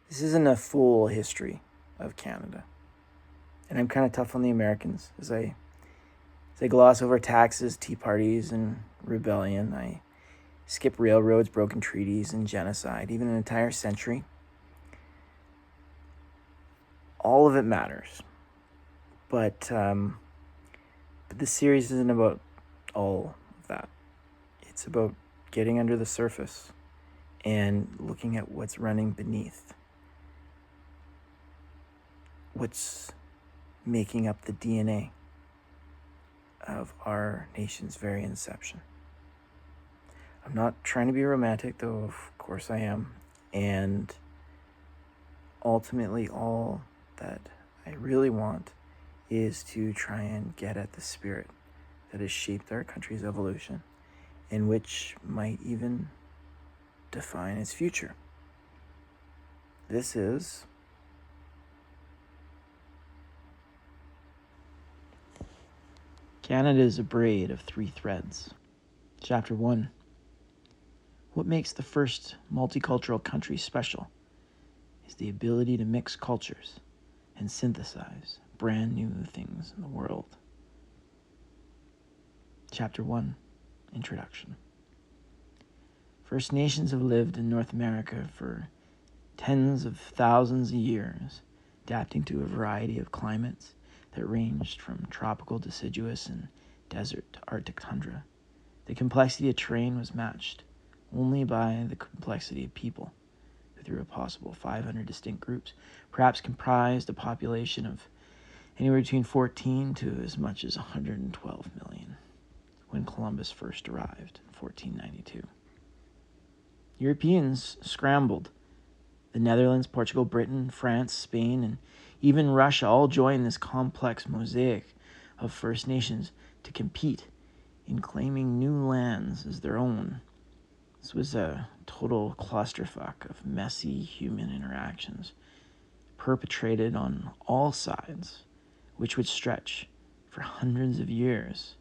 This isn't a full history of Canada. And I'm kind of tough on the Americans as I gloss over taxes, tea parties, and rebellion. I skip railroads, broken treaties, and genocide, even an entire century. All of it matters. But this series isn't about all of that. It's about getting under the surface and looking at what's running beneath. What's making up the DNA of our nation's very inception. I'm not trying to be romantic, though of course I am. And ultimately all that I really want is to try and get at the spirit that has shaped our country's evolution and which might even define its future. This is Canada is a braid of 3 threads. Chapter 1. What makes the first multicultural country special is the ability to mix cultures and synthesize brand new things in the world. Chapter 1. Introduction. First Nations have lived in North America for tens of thousands of years, adapting to a variety of climates that ranged from tropical deciduous and desert to Arctic tundra. The complexity of terrain was matched only by the complexity of people, who through a possible 500 distinct groups perhaps comprised a population of anywhere between 14 to as much as 112 million when Columbus first arrived in 1492. Europeans scrambled. The Netherlands, Portugal, Britain, France, Spain, and even Russia all joined this complex mosaic of First Nations to compete in claiming new lands as their own. This was a total clusterfuck of messy human interactions perpetrated on all sides, which would stretch for hundreds of years.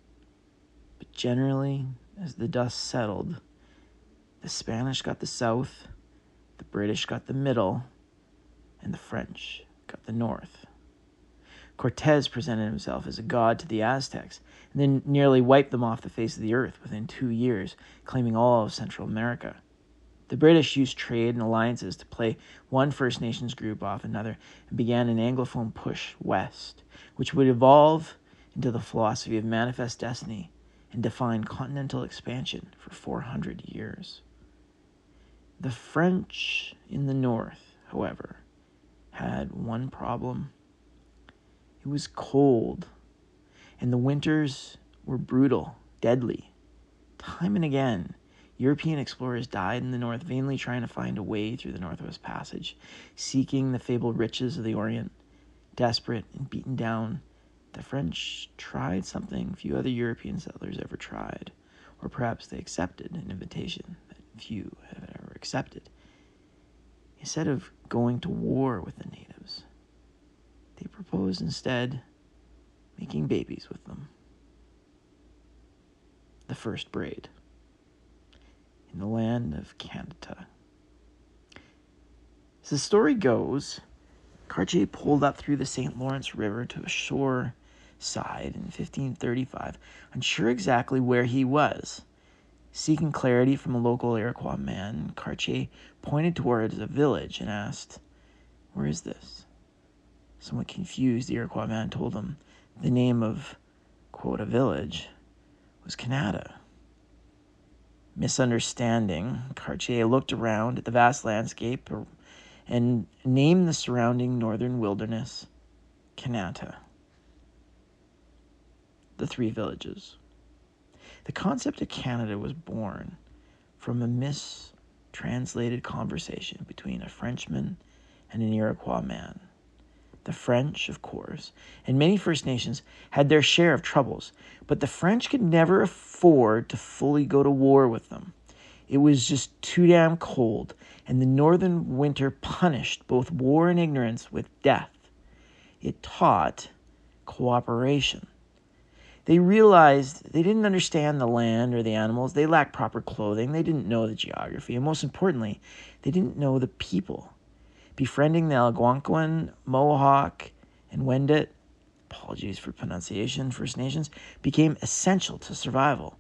But generally, as the dust settled, the Spanish got the south, the British got the middle, and the French got the north. Cortez presented himself as a god to the Aztecs, and then nearly wiped them off the face of the earth within 2 years, claiming all of Central America. The British used trade and alliances to play one First Nations group off another and began an Anglophone push west, which would evolve into the philosophy of manifest destiny and define continental expansion for 400 years. The French in the north, however, had one problem. It was cold, and the winters were brutal, deadly. Time and again, European explorers died in the north, vainly trying to find a way through the Northwest Passage, seeking the fabled riches of the Orient. Desperate and beaten down, the French tried something few other European settlers ever tried, or perhaps they accepted an invitation that few have ever accepted. Instead of going to war with the natives, they proposed instead making babies with them. The first braid in the land of Canada. As the story goes, Cartier pulled up through the St. Lawrence River to a shore side in 1535, unsure exactly where he was. Seeking clarity from a local Iroquois man, Cartier pointed towards a village and asked, "Where is this?" Somewhat confused, the Iroquois man told him the name of, quote, a village was Canada. Misunderstanding, Cartier looked around at the vast landscape and named the surrounding northern wilderness Kanata. The 3 villages. The concept of Canada was born from a mistranslated conversation between a Frenchman and an Iroquois man. The French, of course, and many First Nations had their share of troubles, but the French could never afford to fully go to war with them. It was just too damn cold, and the northern winter punished both war and ignorance with death. It taught cooperation. They realized they didn't understand the land or the animals. They lacked proper clothing. They didn't know the geography. And most importantly, they didn't know the people. Befriending the Algonquin, Mohawk, and Wendat, apologies for pronunciation, First Nations, became essential to survival.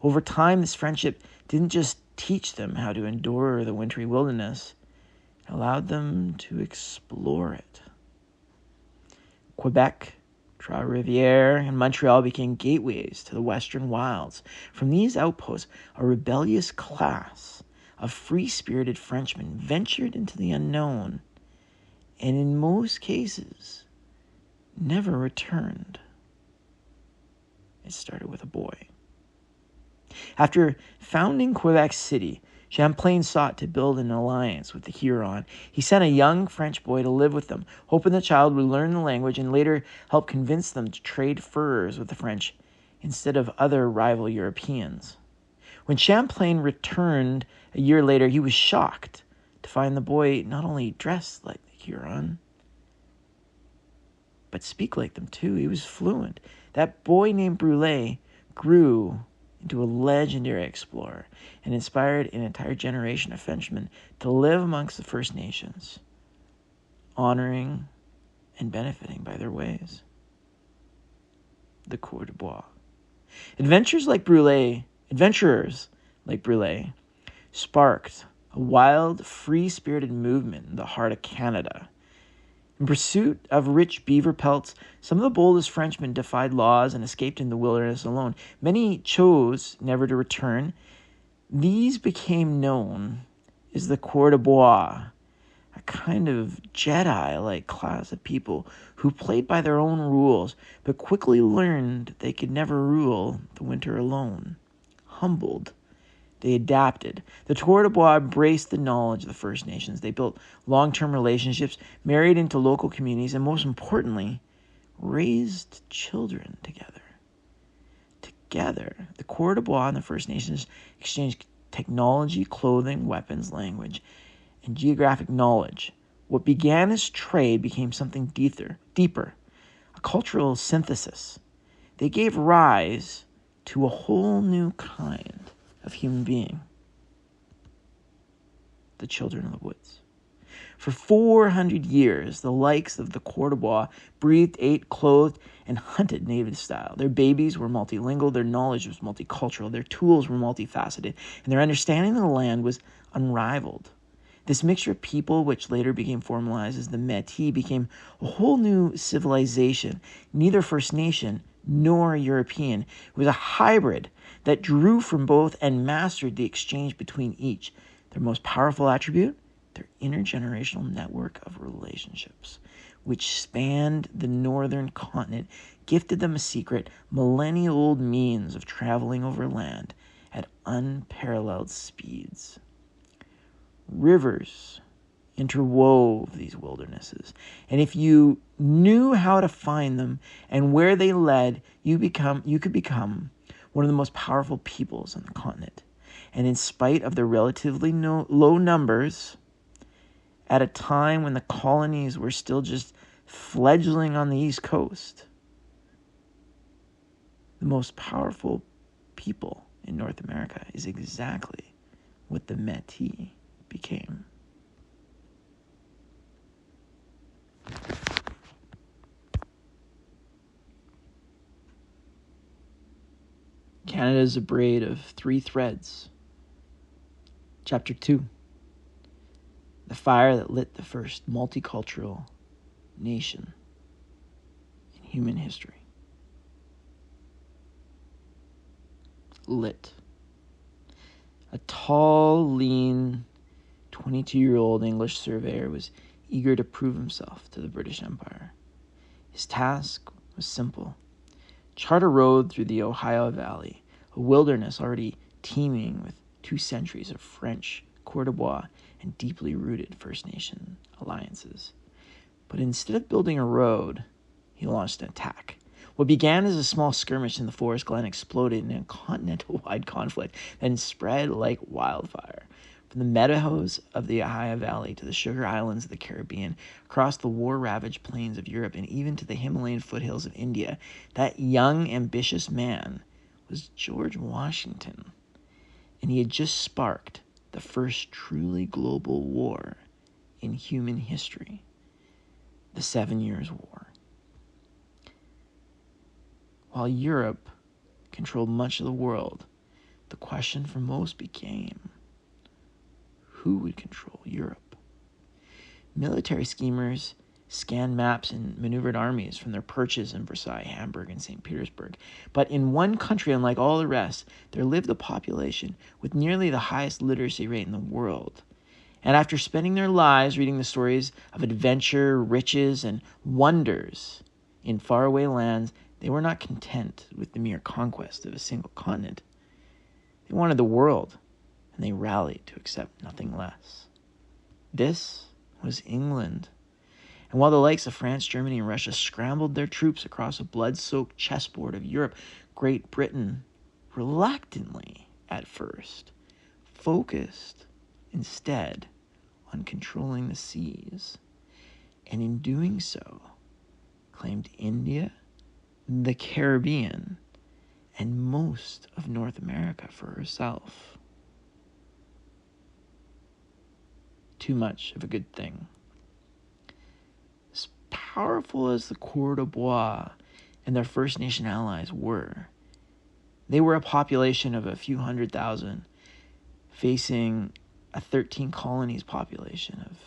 Over time, this friendship didn't just teach them how to endure the wintry wilderness, it allowed them to explore it. Quebec, Trois-Rivières, and Montreal became gateways to the western wilds. From these outposts, a rebellious class of free-spirited Frenchmen ventured into the unknown, and in most cases, never returned. It started with a boy. After founding Quebec City, Champlain sought to build an alliance with the Huron. He sent a young French boy to live with them, hoping the child would learn the language and later help convince them to trade furs with the French instead of other rival Europeans. When Champlain returned a year later, he was shocked to find the boy not only dressed like the Huron, but speak like them too. He was fluent. That boy named Brûlé grew into a legendary explorer and inspired an entire generation of Frenchmen to live amongst the First Nations, honoring and benefiting by their ways. The Coeur de Bois. Adventurers like Brûlé sparked a wild, free-spirited movement in the heart of Canada. In pursuit of rich beaver pelts, some of the boldest Frenchmen defied laws and escaped in the wilderness alone. Many chose never to return. These became known as the Coeur de Bois, a kind of Jedi-like class of people who played by their own rules, but quickly learned they could never rule the winter alone. Humbled, they adapted. The Coeur de Bois embraced the knowledge of the First Nations. They built long-term relationships, married into local communities, and most importantly, raised children together. Together, the Coeur de Bois and the First Nations exchanged technology, clothing, weapons, language, and geographic knowledge. What began as trade became something deeper, a cultural synthesis. They gave rise to a whole new kind of human being, the children of the woods. For 400 years, the likes of the Coeur de Bois breathed, ate, clothed, and hunted native style. Their babies were multilingual, their knowledge was multicultural, their tools were multifaceted, and their understanding of the land was unrivaled. This mixture of people, which later became formalized as the Métis, became a whole new civilization, neither First Nation nor European. It was a hybrid that drew from both and mastered the exchange between each. Their most powerful attribute? Their intergenerational network of relationships, which spanned the northern continent, gifted them a secret, millennia-old means of traveling over land at unparalleled speeds. Rivers interwove these wildernesses, and if you knew how to find them and where they led, you could become one of the most powerful peoples on the continent. And in spite of their relatively low numbers, at a time when the colonies were still just fledgling on the East Coast, the most powerful people in North America is exactly what the Métis became. Canada is a braid of 3 threads. Chapter 2. The fire that lit the first multicultural nation in human history. Lit. A tall, lean, 22-year-old English surveyor was eager to prove himself to the British Empire. His task was simple. Chart a road through the Ohio Valley, a wilderness already teeming with 2 centuries of French, Coeur de Bois, and deeply rooted First Nation alliances. But instead of building a road, he launched an attack. What began as a small skirmish in the forest glen exploded in a continental-wide conflict that spread like wildfire. From the meadows of the Ohio Valley to the Sugar Islands of the Caribbean, across the war-ravaged plains of Europe, and even to the Himalayan foothills of India, that young, ambitious man was George Washington. And he had just sparked the first truly global war in human history, the 7 Years' War. While Europe controlled much of the world, the question for most became, who would control Europe? Military schemers scanned maps and maneuvered armies from their perches in Versailles, Hamburg, and St. Petersburg. But in one country, unlike all the rest, there lived a population with nearly the highest literacy rate in the world. And after spending their lives reading the stories of adventure, riches, and wonders in faraway lands, they were not content with the mere conquest of a single continent. They wanted the world, and they rallied to accept nothing less. This was England. And while the likes of France, Germany, and Russia scrambled their troops across a blood-soaked chessboard of Europe, Great Britain, reluctantly at first, focused instead on controlling the seas, and in doing so, claimed India, the Caribbean, and most of North America for herself. Too much of a good thing. As powerful as the Coeur de Bois and their First Nation allies were, they were a population of a few 100,000, facing a 13 colonies population of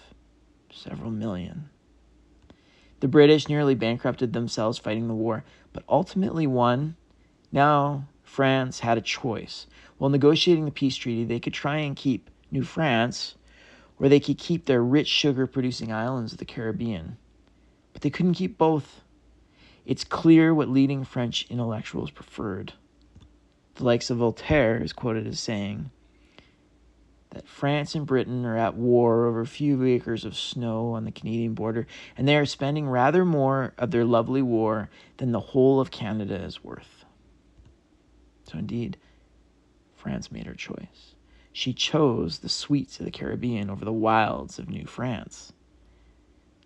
several million. The British nearly bankrupted themselves fighting the war, but ultimately won. Now France had a choice. While negotiating the peace treaty, they could try and keep New France, or they could keep their rich sugar-producing islands of the Caribbean. But they couldn't keep both. It's clear what leading French intellectuals preferred. The likes of Voltaire is quoted as saying that France and Britain are at war over a few acres of snow on the Canadian border, and they are spending rather more of their lovely war than the whole of Canada is worth. So indeed, France made her choice. She chose the sweets of the Caribbean over the wilds of New France.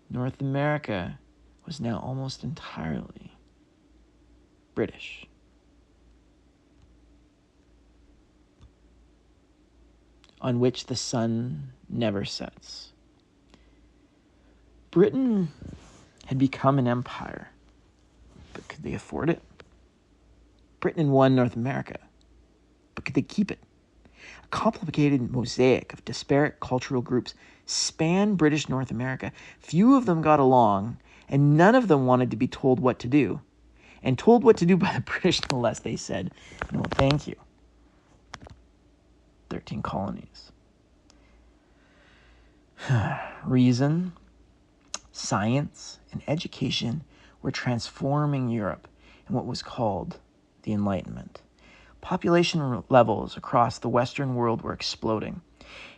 North America was now almost entirely British. On which the sun never sets. Britain had become an empire, but could they afford it? Britain won North America, but could they keep it? A complicated mosaic of disparate cultural groups spanned British North America. Few of them got along, and none of them wanted to be told what to do. And told what to do by the British, no less, they said, no, thank you. 13 colonies. Reason, science, and education were transforming Europe in what was called the Enlightenment. Population levels across the Western world were exploding,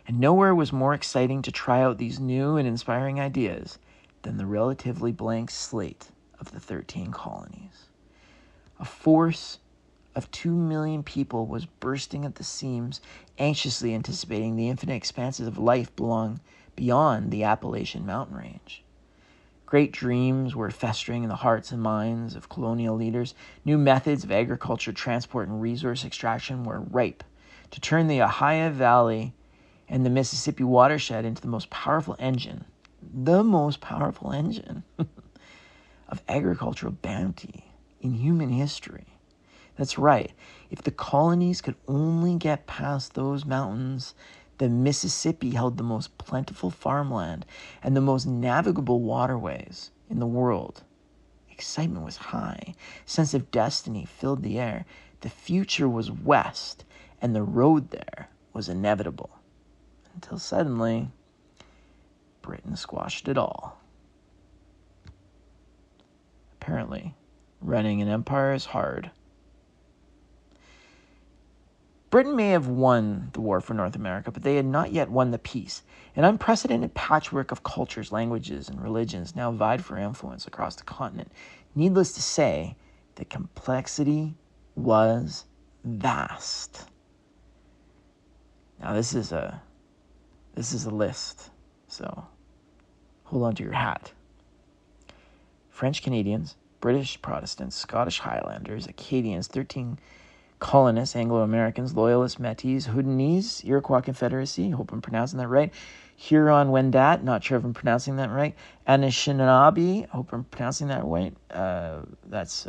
and nowhere was more exciting to try out these new and inspiring ideas than the relatively blank slate of the 13 colonies. A force of 2 million people was bursting at the seams, anxiously anticipating the infinite expanses of life beyond the Appalachian mountain range. Great dreams were festering in the hearts and minds of colonial leaders. New methods of agriculture, transport, and resource extraction were ripe to turn the Ohio Valley and the Mississippi watershed into the most powerful engine of agricultural bounty in human history. That's right. If the colonies could only get past those mountains, the Mississippi held the most plentiful farmland and the most navigable waterways in the world. Excitement was high. Sense of destiny filled the air. The future was west, and the road there was inevitable. Until suddenly, Britain squashed it all. Apparently, running an empire is hard. Britain may have won the war for North America, but they had not yet won the peace. An unprecedented patchwork of cultures, languages, and religions now vied for influence across the continent. Needless to say, the complexity was vast. Now this is a list, so hold on to your hat. French Canadians, British Protestants, Scottish Highlanders, Acadians, 13 colonists, Anglo-Americans, Loyalists, Métis, Houdini's, Iroquois Confederacy, I hope I'm pronouncing that right, Huron-Wendat, not sure if I'm pronouncing that right. Anishinaabe, I hope I'm pronouncing that right. That's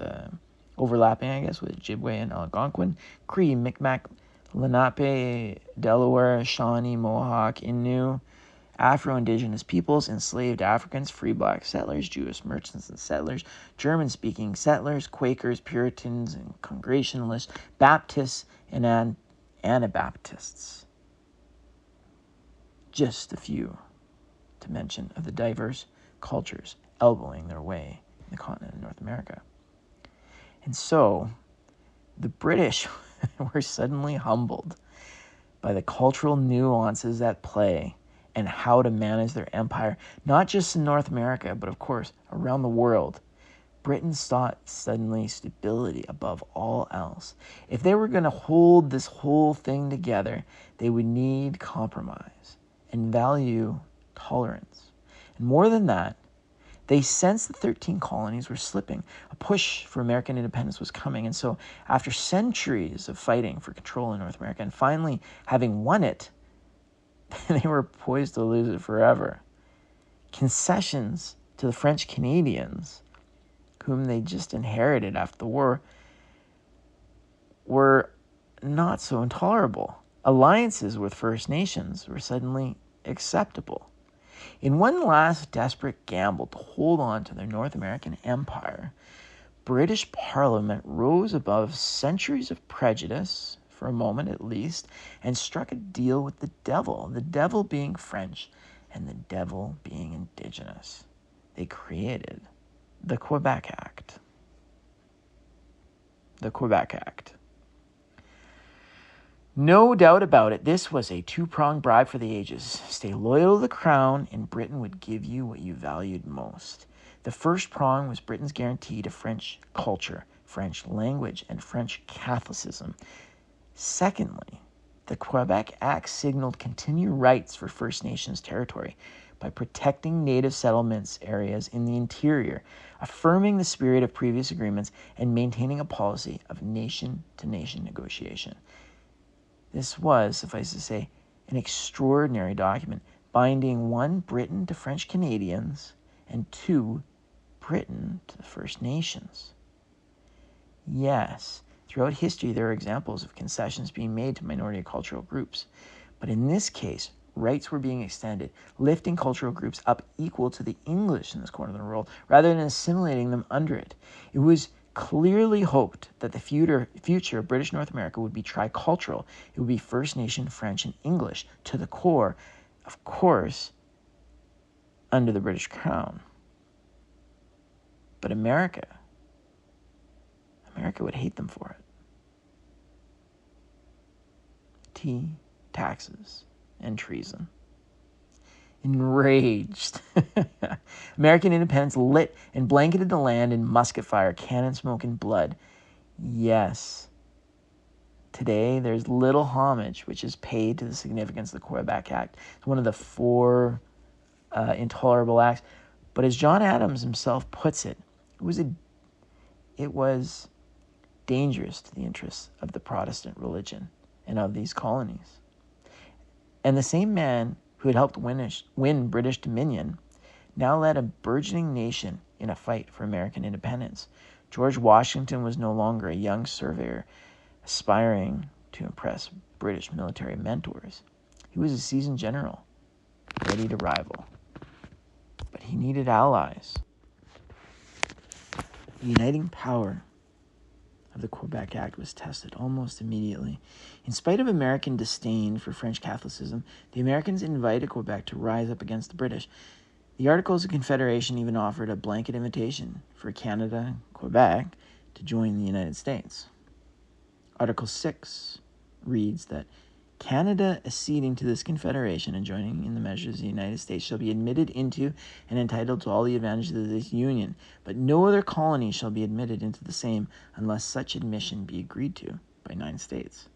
overlapping, I guess, with Ojibwe and Algonquin. Cree, Micmac, Lenape, Delaware, Shawnee, Mohawk, Innu, Afro-Indigenous peoples, enslaved Africans, free black settlers, Jewish merchants and settlers, German-speaking settlers, Quakers, Puritans and Congregationalists, Baptists and Anabaptists. Just a few to mention of the diverse cultures elbowing their way in the continent of North America. And so, the British were suddenly humbled by the cultural nuances at play and how to manage their empire, not just in North America, but of course, around the world. Britain sought suddenly stability above all else. If they were going to hold this whole thing together, they would need compromise and value tolerance. And more than that, they sensed the 13 colonies were slipping. A push for American independence was coming. And so after centuries of fighting for control in North America and finally having won it, they were poised to lose it forever. Concessions to the French Canadians, whom they just inherited after the war, were not so intolerable. Alliances with First Nations were suddenly acceptable. In one last desperate gamble to hold on to their North American empire, British Parliament rose above centuries of prejudice, for a moment at least, and struck a deal with the devil being French and the devil being indigenous. They created the Quebec Act. The Quebec Act. No doubt about it, this was a two-pronged bribe for the ages. Stay loyal to the crown, and Britain would give you what you valued most. The first prong was Britain's guarantee to French culture, French language, and French Catholicism. Secondly, the Quebec Act signaled continued rights for First Nations territory by protecting native settlements areas in the interior, affirming the spirit of previous agreements, and maintaining a policy of nation-to-nation negotiation. This was, suffice to say, an extraordinary document binding 1, Britain to French Canadians, and 2, Britain to the First Nations. Yes, throughout history there are examples of concessions being made to minority cultural groups, but in this case, rights were being extended, lifting cultural groups up equal to the English in this corner of the world, rather than assimilating them under it. It was clearly hoped that the future of British North America would be tricultural. It would be First Nation, French, and English to the core, of course, under the British Crown. But America would hate them for it. Tea, taxes, and treason. Enraged, American independence lit and blanketed the land in musket fire, cannon smoke, and blood. Yes, today there's little homage which is paid to the significance of the Quebec Act. It's one of the 4 intolerable acts. But as John Adams himself puts it, it was dangerous to the interests of the Protestant religion and of these colonies. And the same man who had helped win British dominion now led a burgeoning nation in a fight for American independence. George Washington was no longer a young surveyor aspiring to impress British military mentors. He was a seasoned general, ready to rival. But he needed allies. The uniting power of the Quebec Act was tested almost immediately. In spite of American disdain for French Catholicism, the Americans invited Quebec to rise up against the British. The Articles of Confederation even offered a blanket invitation for Canada and Quebec to join the United States. Article 6 reads that Canada acceding to this confederation and joining in the measures of the United States shall be admitted into and entitled to all the advantages of this union, but no other colony shall be admitted into the same unless such admission be agreed to by 9 states.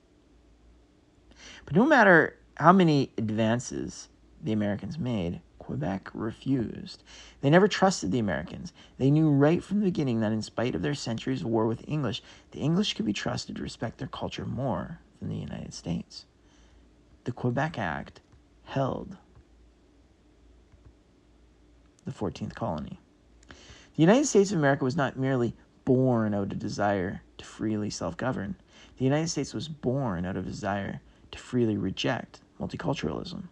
But no matter how many advances the Americans made, Quebec refused. They never trusted the Americans. They knew right from the beginning that in spite of their centuries of war with the English could be trusted to respect their culture more than the United States. The Quebec Act held the 14th colony. The United States of America was not merely born out of a desire to freely self-govern. The United States was born out of a desire to freely reject multiculturalism.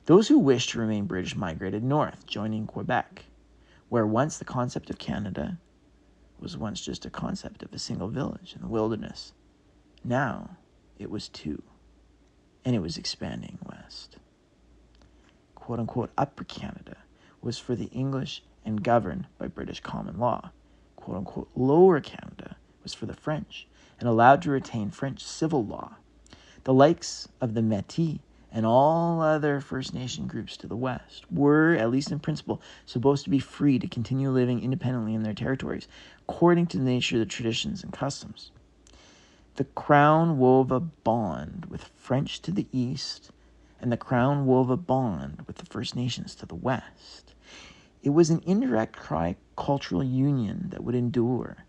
Those who wished to remain British migrated north, joining Quebec, where once the concept of Canada was once just a concept of a single village in the wilderness. Now it was two, and it was expanding west. Quote-unquote Upper Canada was for the English and governed by British common law. Quote-unquote Lower Canada was for the French and allowed to retain French civil law. The likes of the Métis and all other First Nation groups to the west were, at least in principle, supposed to be free to continue living independently in their territories, according to the nature of the traditions and customs. The Crown wove a bond with French to the east, and the Crown wove a bond with the First Nations to the west. It was an indirect cultural union that would endure.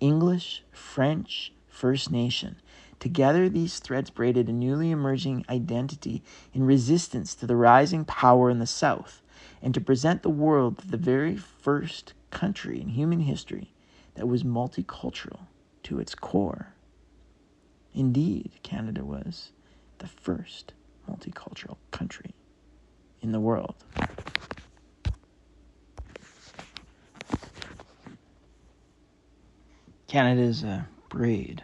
English, French, First Nation. Together, these threads braided a newly emerging identity in resistance to the rising power in the South, and to present the world the very first country in human history that was multicultural to its core. Indeed, Canada was the first multicultural country in the world. Canada is a braid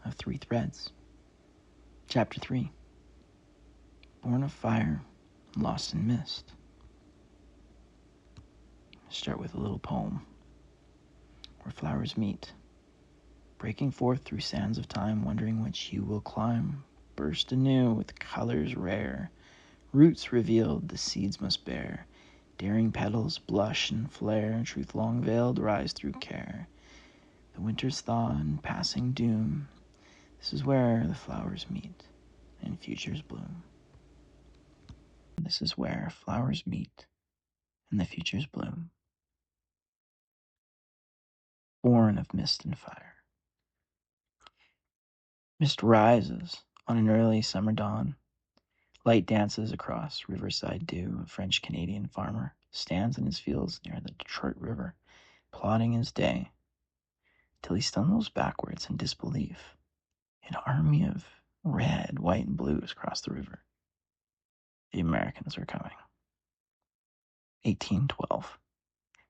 of 3 threads. Chapter 3. Born of fire, lost in mist. Start with a little poem. Where flowers meet, breaking forth through sands of time, wondering which you will climb, burst anew with colors rare, roots revealed the seeds must bear, daring petals blush and flare, truth long veiled rise through care, the winter's thaw and passing doom, this is where the flowers meet and futures bloom. This is where flowers meet and the futures bloom. Born of mist and fire. Mist rises on an early summer dawn. Light dances across riverside dew. A French-Canadian farmer stands in his fields near the Detroit River, plodding his day, till he stumbles backwards in disbelief. An army of red, white, and blues cross the river. The Americans are coming. 1812.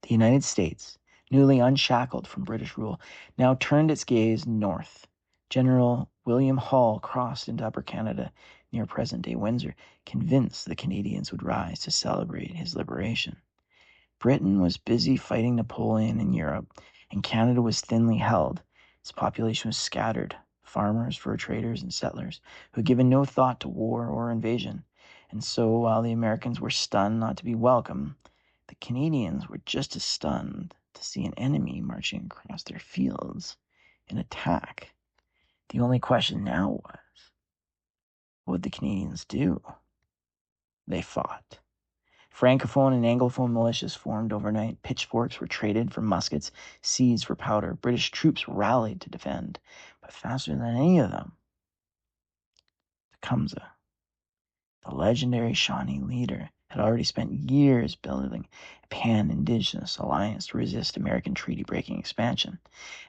The United States, newly unshackled from British rule, now turned its gaze north. General William Hull crossed into Upper Canada near present-day Windsor, convinced the Canadians would rise to celebrate his liberation. Britain was busy fighting Napoleon in Europe, and Canada was thinly held. Its population was scattered, farmers, fur traders, and settlers, who had given no thought to war or invasion. And so, while the Americans were stunned not to be welcome, the Canadians were just as stunned to see an enemy marching across their fields in attack. The only question now was, what would the Canadians do? They fought. Francophone and Anglophone militias formed overnight. Pitchforks were traded for muskets, seeds for powder. British troops rallied to defend. But faster than any of them, Tecumseh, the legendary Shawnee leader, had already spent years building a pan-Indigenous alliance to resist American treaty-breaking expansion.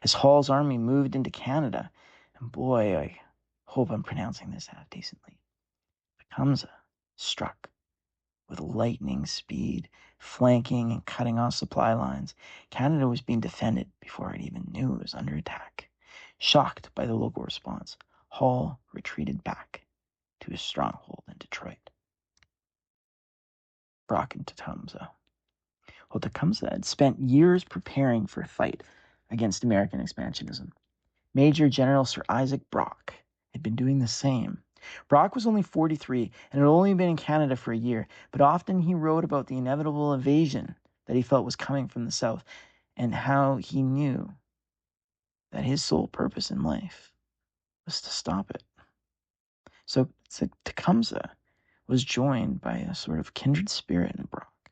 As Hull's army moved into Canada, and boy, I hope I'm pronouncing this half decently, Tecumseh struck with lightning speed, flanking and cutting off supply lines. Canada was being defended before it even knew it was under attack. Shocked by the local response, Hull retreated back to his stronghold in Detroit. Brock and Tecumseh. Well, Tecumseh had spent years preparing for a fight against American expansionism. Major General Sir Isaac Brock had been doing the same. Brock was only 43 and had only been in Canada for a year, but often he wrote about the inevitable invasion that he felt was coming from the South, and how he knew that his sole purpose in life was to stop it. So Tecumseh was joined by a sort of kindred spirit in Brock,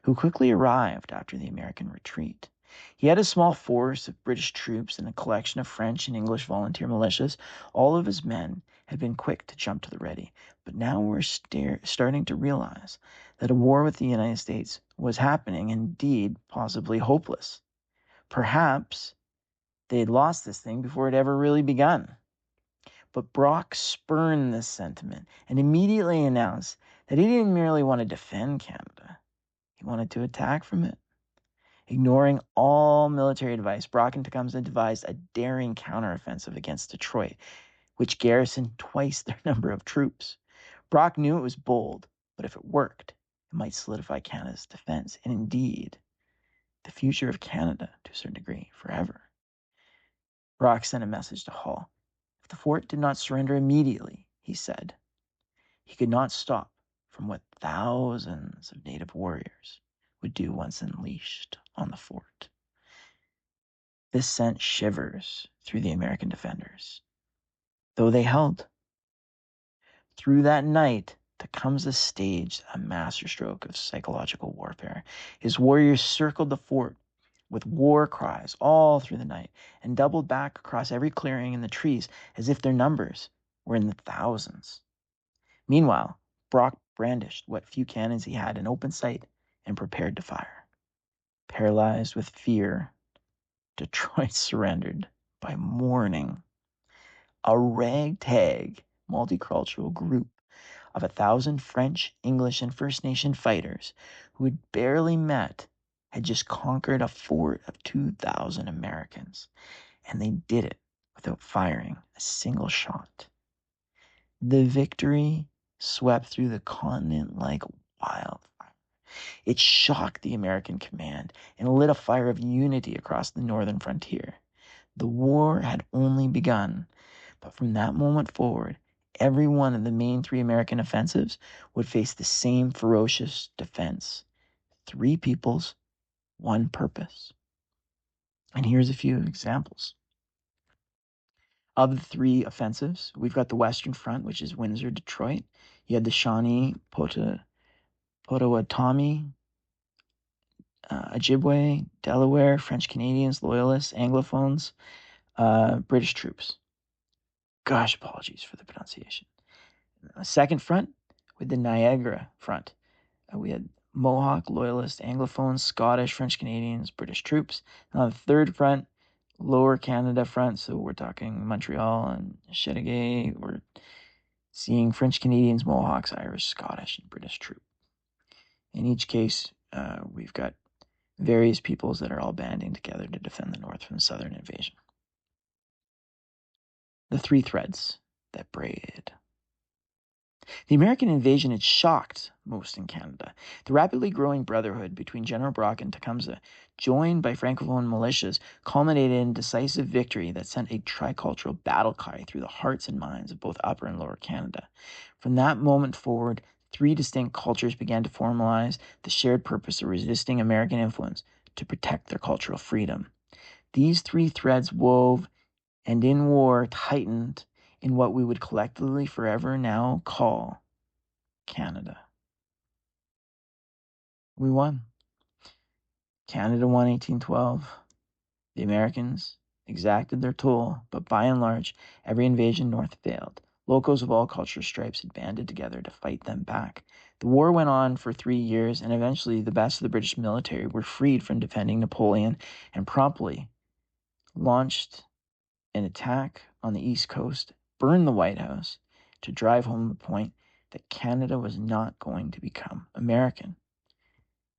who quickly arrived after the American retreat. He had a small force of British troops and a collection of French and English volunteer militias. All of his men had been quick to jump to the ready, but now we're starting to realize that a war with the United States was happening, indeed, possibly hopeless. Perhaps they'd lost this thing before it ever really begun. But Brock spurned this sentiment and immediately announced that he didn't merely want to defend Canada. He wanted to attack from it. Ignoring all military advice, Brock and Tecumseh devised a daring counteroffensive against Detroit, which garrisoned twice their number of troops. Brock knew it was bold, but if it worked, it might solidify Canada's defense, and indeed, the future of Canada, to a certain degree, forever. Brock sent a message to Hull. If the fort did not surrender immediately, he said, he could not stop from what thousands of native warriors would do once unleashed on the fort. This sent shivers through the American defenders, though they held. Through that night, Tecumseh staged a masterstroke of psychological warfare. His warriors circled the fort with war cries all through the night and doubled back across every clearing in the trees as if their numbers were in the thousands. Meanwhile, Brock brandished what few cannons he had in open sight and prepared to fire. Paralyzed with fear, Detroit surrendered by morning. A ragtag multicultural group of 1,000 French, English, and First Nation fighters who had barely met had just conquered a fort of 2,000 Americans, and they did it without firing a single shot. The victory swept through the continent like wildfire. It shocked the American command and lit a fire of unity across the northern frontier. The war had only begun, but from that moment forward, every one of the main 3 American offensives would face the same ferocious defense. 3 peoples, 1 purpose. And here's a few examples. Of the 3 offensives, we've got the Western Front, which is Windsor, Detroit. You had the Shawnee, Potawatomi, Ojibwe, Delaware, French Canadians, Loyalists, Anglophones, British troops. Gosh, apologies for the pronunciation. Second front, with the Niagara Front. We had Mohawk, Loyalist, Anglophones, Scottish, French Canadians, British troops. And on the third front, Lower Canada Front, so we're talking Montreal and Chetegay. We're seeing French Canadians, Mohawks, Irish, Scottish, and British troops. In each case, we've got various peoples that are all banding together to defend the North from the Southern invasion. The 3 threads that braid. The American invasion had shocked most in Canada. The rapidly growing brotherhood between General Brock and Tecumseh, joined by Francophone militias, culminated in decisive victory that sent a tricultural battle cry through the hearts and minds of both Upper and Lower Canada. From that moment forward, 3 distinct cultures began to formalize the shared purpose of resisting American influence to protect their cultural freedom. These 3 threads wove and in war tightened in what we would collectively forever now call Canada. We won. Canada won 1812. The Americans exacted their toll, but by and large, every invasion north failed. Locals of all culture stripes had banded together to fight them back. The war went on for 3 years, and eventually the best of the British military were freed from defending Napoleon and promptly launched an attack on the East Coast, burned the White House to drive home the point that Canada was not going to become American.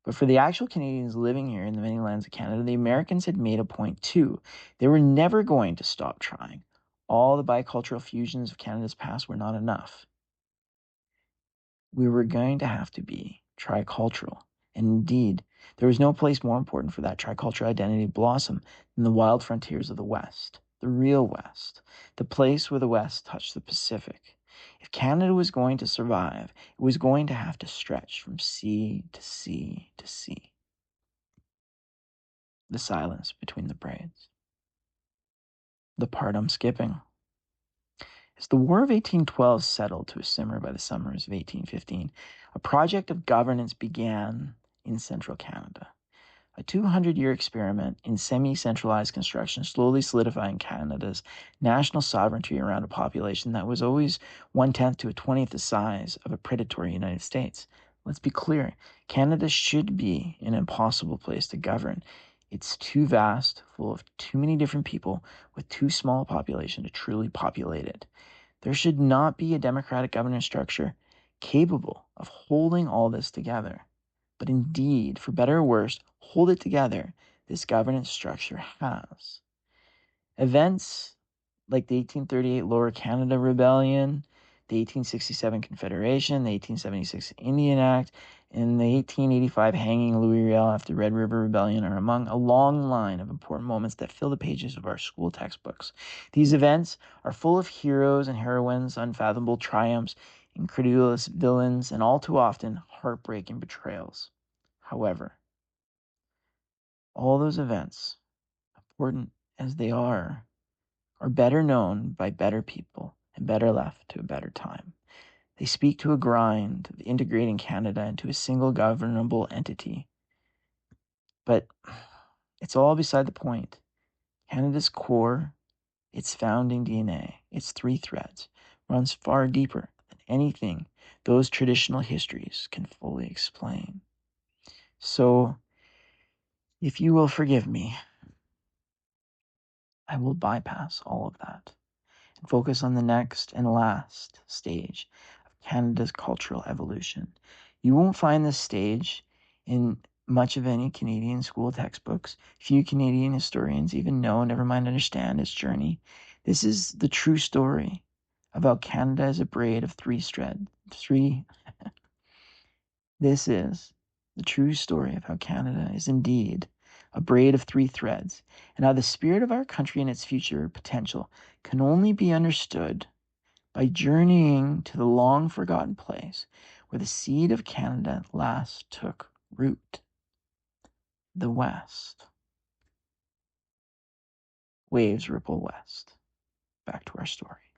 But for the actual Canadians living here in the many lands of Canada, the Americans had made a point too. They were never going to stop trying. All the bicultural fusions of Canada's past were not enough. We were going to have to be tricultural. And indeed, there was no place more important for that tricultural identity to blossom than the wild frontiers of the West, the real West, the place where the West touched the Pacific. If Canada was going to survive, it was going to have to stretch from sea to sea to sea. The silence between the braids. The part I'm skipping. As the War of 1812 settled to a simmer by the summers of 1815, a project of governance began in central Canada. A 200-year experiment in semi-centralized construction, slowly solidifying Canada's national sovereignty around a population that was always 1/10 to a 20th the size of a predatory United States. Let's be clear, Canada should be an impossible place to govern. It's too vast, full of too many different people, with too small a population to truly populate it. There should not be a democratic governance structure capable of holding all this together. But indeed, for better or worse, hold it together, this governance structure has. Events like the 1838 Lower Canada Rebellion, the 1867 Confederation, the 1876 Indian Act, and the 1885 hanging of Louis Riel after the Red River Rebellion are among a long line of important moments that fill the pages of our school textbooks. These events are full of heroes and heroines, unfathomable triumphs, incredulous villains, and all too often heartbreaking betrayals. However, all those events, important as they are better known by better people and better left to a better time. They speak to a grind of integrating Canada into a single governable entity. But it's all beside the point. Canada's core, its founding DNA, its three threads, runs far deeper than anything those traditional histories can fully explain. So, if you will forgive me, I will bypass all of that and focus on the next and last stage of Canada's cultural evolution. You won't find this stage in much of any Canadian school textbooks. Few Canadian historians even know, never mind understand, its journey. This is the true story about Canada as a braid of This is the true story of how Canada is indeed a braid of three threads, and how the spirit of our country and its future potential can only be understood by journeying to the long-forgotten place where the seed of Canada last took root, the West. Waves ripple west. Back to our story.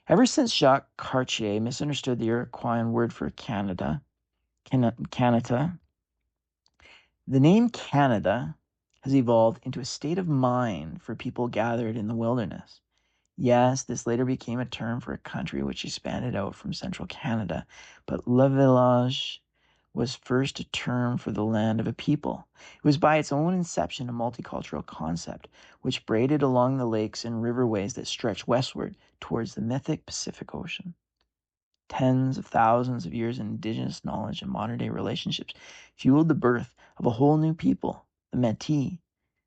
Ever since Jacques Cartier misunderstood the Iroquois word for Canada, the name Canada has evolved into a state of mind for people gathered in the wilderness. Yes, this later became a term for a country which expanded out from central Canada, but Le Village was first a term for the land of a people. It was by its own inception a multicultural concept, which braided along the lakes and riverways that stretch westward towards the mythic Pacific Ocean. Tens of thousands of years of indigenous knowledge and modern-day relationships fueled the birth of a whole new people, the Métis.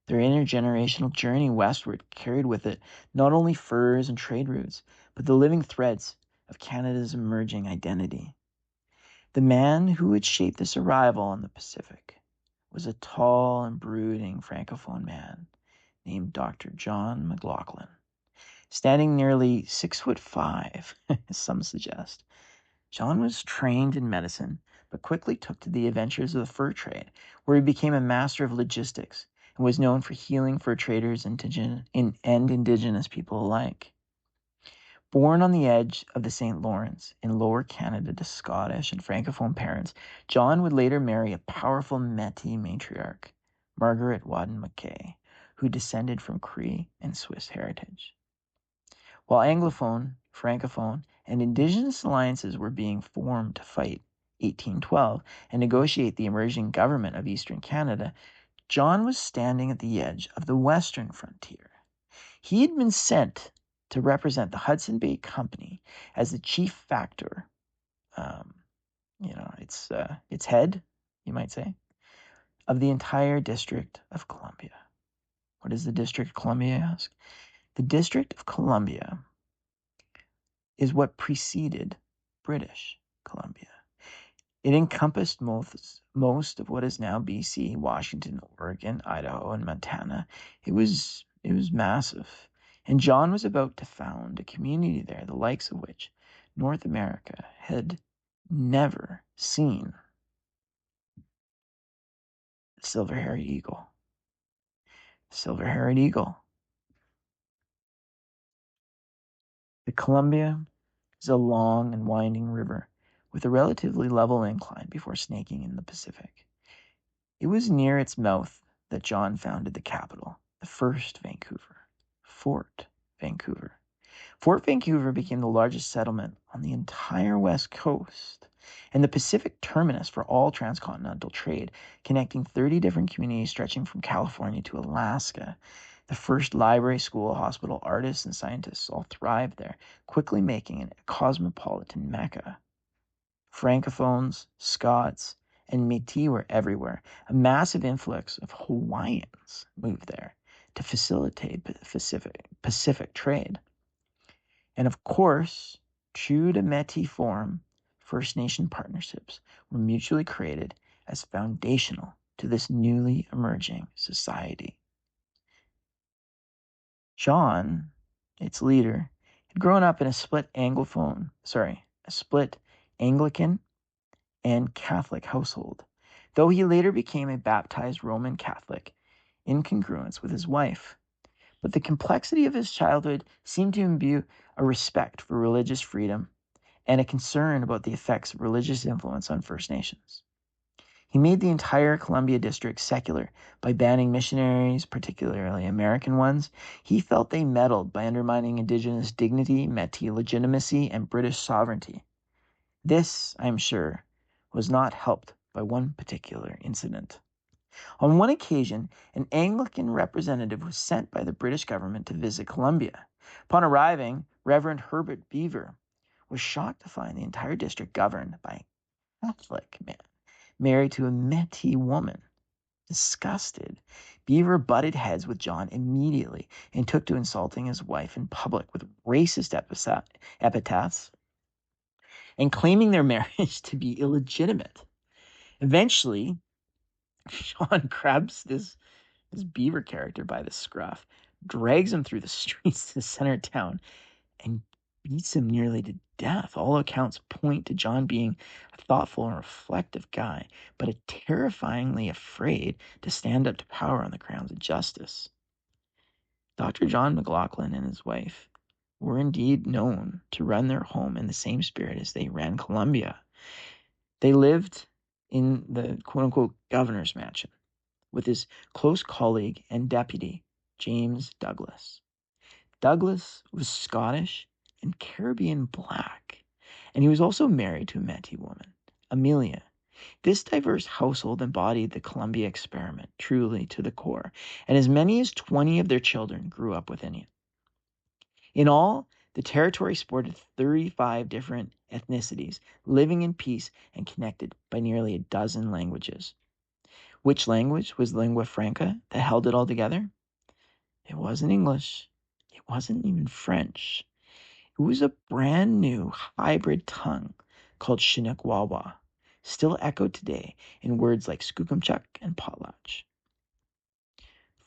Their intergenerational journey westward carried with it not only furs and trade routes, but the living threads of Canada's emerging identity. The man who would shape this arrival on the Pacific was a tall and brooding Francophone man named Dr. John McLaughlin. Standing nearly 6'5", some suggest, John was trained in medicine, but quickly took to the adventures of the fur trade, where he became a master of logistics and was known for healing fur traders and indigenous people alike. Born on the edge of the St. Lawrence in Lower Canada to Scottish and Francophone parents, John would later marry a powerful Métis matriarch, Margaret Wadden McKay, who descended from Cree and Swiss heritage. While Anglophone, Francophone, and Indigenous alliances were being formed to fight 1812 and negotiate the emerging government of Eastern Canada, John was standing at the edge of the western frontier. He had been sent to represent the Hudson Bay Company as the chief factor, its head, you might say, of the entire District of Columbia. What is the District of Columbia, you ask? The District of Columbia is what preceded British Columbia. It encompassed most of what is now BC, Washington, Oregon, Idaho, and Montana. It was massive. And John was about to found a community there, the likes of which North America had never seen. The silver-haired eagle. Silver-haired eagle. The Columbia is a long and winding river with a relatively level incline before snaking in the Pacific. It was near its mouth that John founded the capital, the first Vancouver, Fort Vancouver. Fort Vancouver became the largest settlement on the entire West Coast and the Pacific terminus for all transcontinental trade, connecting 30 different communities stretching from California to Alaska. The first library, school, hospital, artists, and scientists all thrived there, quickly making it a cosmopolitan mecca. Francophones, Scots, and Métis were everywhere. A massive influx of Hawaiians moved there to facilitate Pacific trade. And of course, true to Métis form, First Nation partnerships were mutually created as foundational to this newly emerging society. John, its leader, had grown up in a split Anglican and Catholic household, though he later became a baptized Roman Catholic in congruence with his wife. But the complexity of his childhood seemed to imbue a respect for religious freedom and a concern about the effects of religious influence on First Nations. He made the entire Columbia district secular by banning missionaries, particularly American ones. He felt they meddled by undermining Indigenous dignity, Métis legitimacy, and British sovereignty. This, I'm sure, was not helped by one particular incident. On one occasion, an Anglican representative was sent by the British government to visit Columbia. Upon arriving, Reverend Herbert Beaver was shocked to find the entire district governed by a Catholic man married to a Métis woman. Disgusted, Beaver butted heads with John immediately and took to insulting his wife in public with racist epithets and claiming their marriage to be illegitimate. Eventually, John grabs this Beaver character by the scruff, drags him through the streets to center town, and beats him nearly to death. All accounts point to John being a thoughtful and reflective guy, but terrifyingly afraid to stand up to power on the grounds of justice. Dr. John McLaughlin and his wife were indeed known to run their home in the same spirit as they ran Columbia. They lived in the quote-unquote governor's mansion with his close colleague and deputy, James Douglas. Douglas was Scottish and Caribbean black, and he was also married to a Métis woman, Amelia. This diverse household embodied the Columbia experiment truly to the core, and as many as 20 of their children grew up within it. In all, the territory sported 35 different ethnicities, living in peace and connected by nearly a dozen languages. Which language was lingua franca that held it all together? It wasn't English. It wasn't even French. It was a brand new hybrid tongue called Chinookwawah, still echoed today in words like Skookumchuck and Potlatch.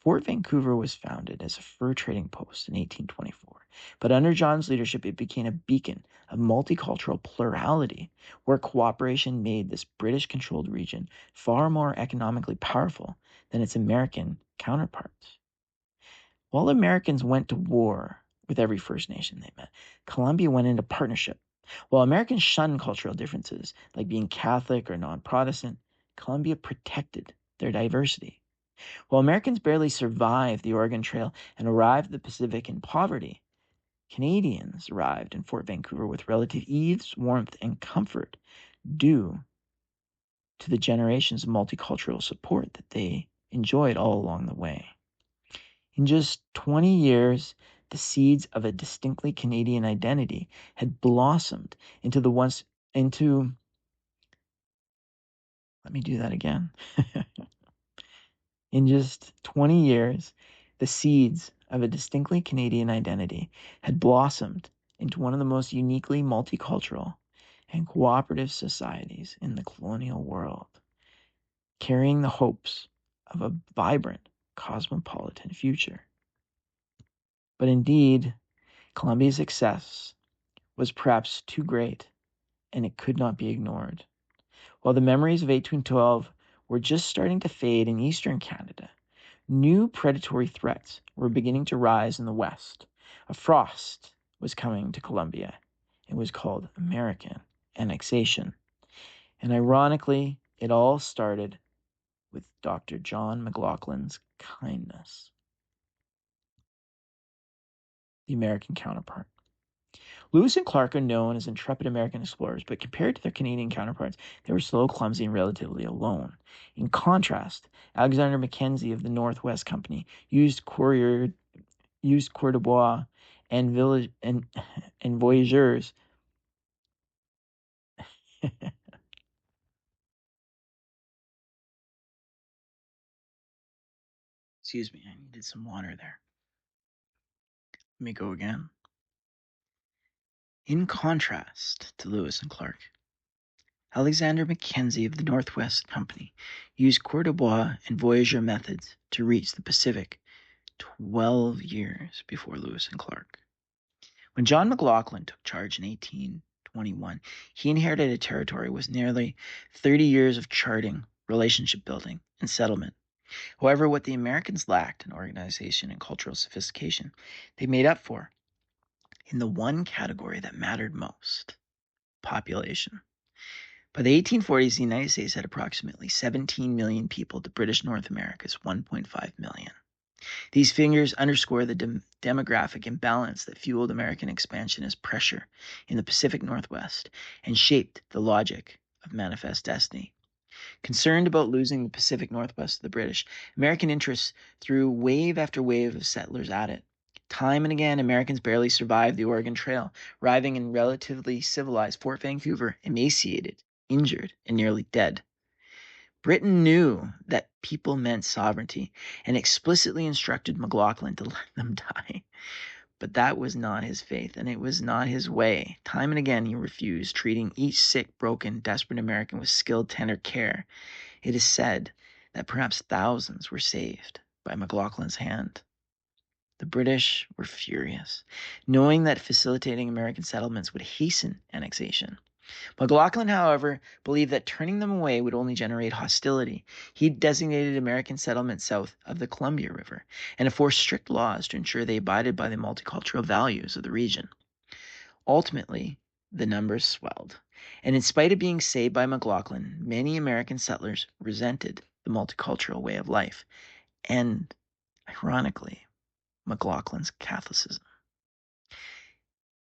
Fort Vancouver was founded as a fur trading post in 1824, but under John's leadership it became a beacon of multicultural plurality where cooperation made this British-controlled region far more economically powerful than its American counterparts. While Americans went to war with every First Nation they met, Columbia went into partnership. While Americans shunned cultural differences, like being Catholic or non-Protestant, Columbia protected their diversity. While Americans barely survived the Oregon Trail and arrived at the Pacific in poverty, Canadians arrived in Fort Vancouver with relative ease, warmth, and comfort due to the generations of multicultural support that they enjoyed all along the way. In just 20 years, the seeds of a distinctly Canadian identity had blossomed let me do that again. In just 20 years, the seeds of a distinctly Canadian identity had blossomed into one of the most uniquely multicultural and cooperative societies in the colonial world, carrying the hopes of a vibrant cosmopolitan future. But indeed, Columbia's success was perhaps too great, and it could not be ignored. While the memories of 1812 were just starting to fade in eastern Canada, new predatory threats were beginning to rise in the West. A frost was coming to Columbia. It was called American annexation. And ironically, it all started with Dr. John McLaughlin's kindness. The American counterpart. Lewis and Clark are known as intrepid American explorers, but compared to their Canadian counterparts, they were slow, clumsy, and relatively alone. In contrast, Alexander Mackenzie of the Northwest Company used coureurs de bois and voyageurs. Excuse me, I needed some water there. Let me go again. In contrast to Lewis and Clark, Alexander Mackenzie of the Northwest Company used coureurs de bois and voyageur methods to reach the Pacific 12 years before Lewis and Clark. When John McLaughlin took charge in 1821, he inherited a territory with nearly 30 years of charting, relationship building, and settlement. However, what the Americans lacked in organization and cultural sophistication, they made up for in the one category that mattered most: population. By the 1840s, the United States had approximately 17 million people to British North America's 1.5 million. These figures underscore the demographic imbalance that fueled American expansionist pressure in the Pacific Northwest and shaped the logic of Manifest Destiny. Concerned about losing the Pacific Northwest to the British, American interests threw wave after wave of settlers at it. Time and again, Americans barely survived the Oregon Trail, arriving in relatively civilized Fort Vancouver, emaciated, injured, and nearly dead. Britain knew that people meant sovereignty and explicitly instructed McLaughlin to let them die. But that was not his faith, and it was not his way. Time and again he refused, treating each sick, broken, desperate American with skilled, tender care. It is said that perhaps thousands were saved by McLaughlin's hand. The British were furious, knowing that facilitating American settlements would hasten annexation. McLaughlin, however, believed that turning them away would only generate hostility. He designated American settlements south of the Columbia River and enforced strict laws to ensure they abided by the multicultural values of the region. Ultimately, the numbers swelled, and in spite of being saved by McLaughlin, many American settlers resented the multicultural way of life and, ironically, McLaughlin's Catholicism.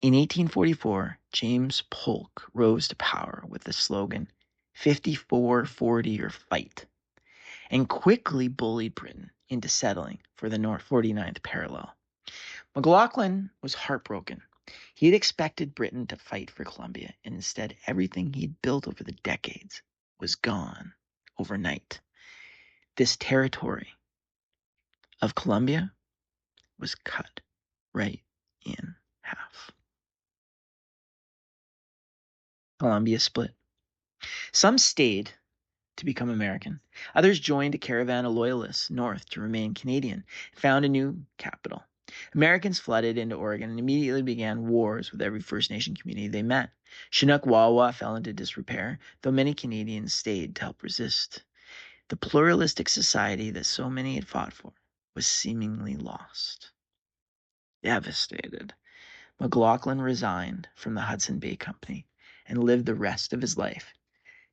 In 1844, James Polk rose to power with the slogan, 54-40 or fight, and quickly bullied Britain into settling for the 49th parallel. McLaughlin was heartbroken. He had expected Britain to fight for Columbia, and instead everything he'd built over the decades was gone overnight. This territory of Columbia was cut right in half. Columbia split. Some stayed to become American. Others joined a caravan of loyalists north to remain Canadian and found a new capital. Americans flooded into Oregon and immediately began wars with every First Nation community they met. Chinook Wawa fell into disrepair, though many Canadians stayed to help resist. The pluralistic society that so many had fought for was seemingly lost. Devastated, McLaughlin resigned from the Hudson Bay Company and lived the rest of his life,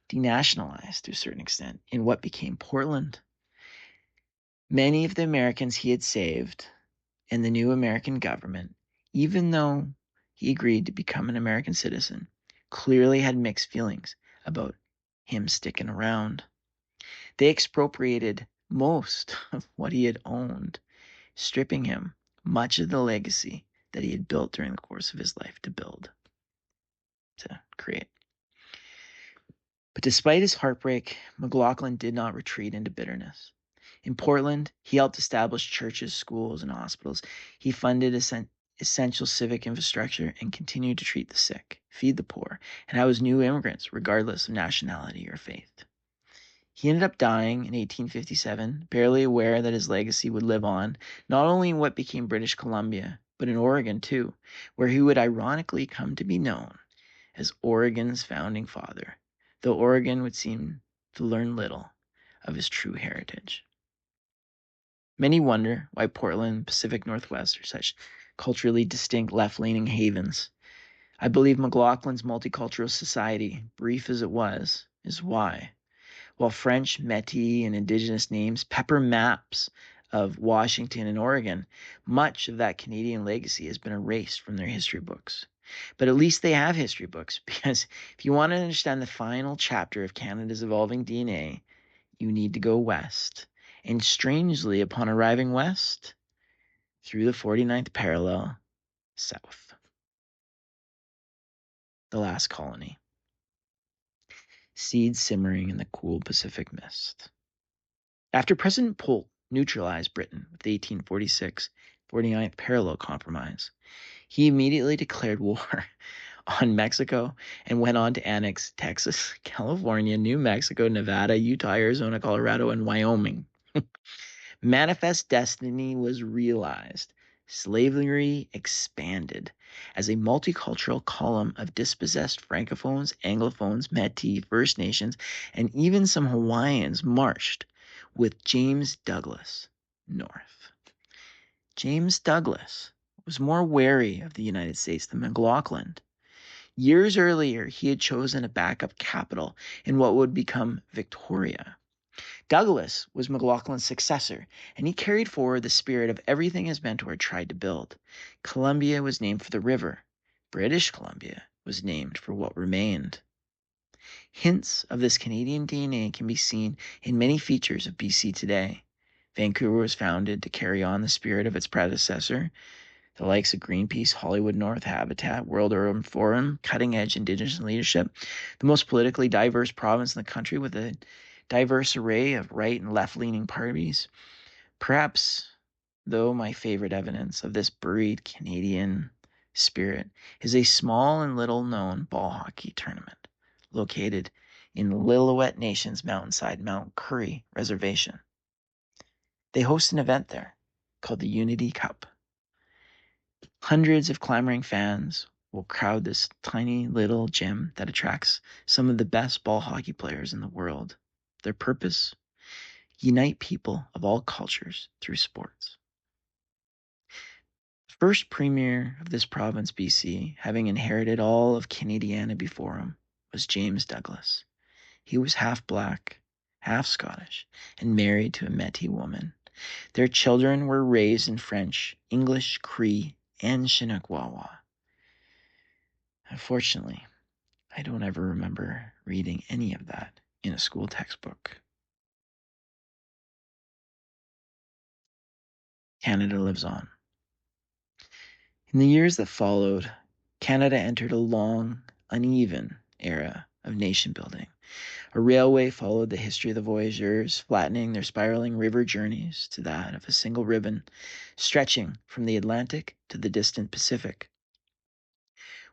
denationalized to a certain extent, in what became Portland. Many of the Americans he had saved and the new American government, even though he agreed to become an American citizen, clearly had mixed feelings about him sticking around. They expropriated most of what he had owned, stripping him much of the legacy that he had built during the course of his life to create. But despite his heartbreak, McLaughlin did not retreat into bitterness. In Portland, he helped establish churches, schools, and hospitals. He funded essential civic infrastructure and continued to treat the sick, feed the poor, and house new immigrants regardless of nationality or faith. He ended up dying in 1857, barely aware that his legacy would live on, not only in what became British Columbia, but in Oregon too, where he would ironically come to be known as Oregon's founding father, though Oregon would seem to learn little of his true heritage. Many wonder why Portland and Pacific Northwest are such culturally distinct left-leaning havens. I believe McLaughlin's multicultural society, brief as it was, is why. while French, Métis, and indigenous names pepper maps of Washington and Oregon. Much of that Canadian legacy has been erased from their history books. But at least they have history books, because if you want to understand the final chapter of Canada's evolving DNA, you need to go west. And strangely, upon arriving west, through the 49th parallel, south. The last colony. Seeds simmering in the cool Pacific mist. After President Polk neutralized Britain with the 1846 49th parallel compromise, he immediately declared war on Mexico and went on to annex Texas, California, New Mexico, Nevada, Utah, Arizona, Colorado, and Wyoming. Manifest destiny was realized. Slavery expanded as a multicultural column of dispossessed Francophones, Anglophones, Métis, First Nations, and even some Hawaiians marched with James Douglas north. James Douglas was more wary of the United States than McLaughlin. Years earlier, he had chosen a backup capital in what would become Victoria. Douglas was McLaughlin's successor, and he carried forward the spirit of everything his mentor tried to build. Columbia was named for the river. British Columbia was named for what remained. Hints of this Canadian DNA can be seen in many features of BC today. Vancouver was founded to carry on the spirit of its predecessor. The likes of Greenpeace, Hollywood North Habitat, World Urban Forum, cutting-edge Indigenous leadership, the most politically diverse province in the country with a diverse array of right and left-leaning parties. Perhaps, though, my favorite evidence of this buried Canadian spirit is a small and little-known ball hockey tournament located in Lillooet Nation's mountainside Mount Currie Reservation. They host an event there called the Unity Cup. Hundreds of clamoring fans will crowd this tiny little gym that attracts some of the best ball hockey players in the world. Their purpose? Unite people of all cultures through sports. The first premier of this province, BC, having inherited all of Canadiana before him, was James Douglas. He was half black, half Scottish, and married to a Métis woman. Their children were raised in French, English, Cree, and Chinagwawa. Unfortunately, I don't ever remember reading any of that in a school textbook. Canada lives on. In the years that followed, Canada entered a long, uneven era of nation building. A railway followed the history of the voyageurs, flattening their spiraling river journeys to that of a single ribbon, stretching from the Atlantic to the distant Pacific.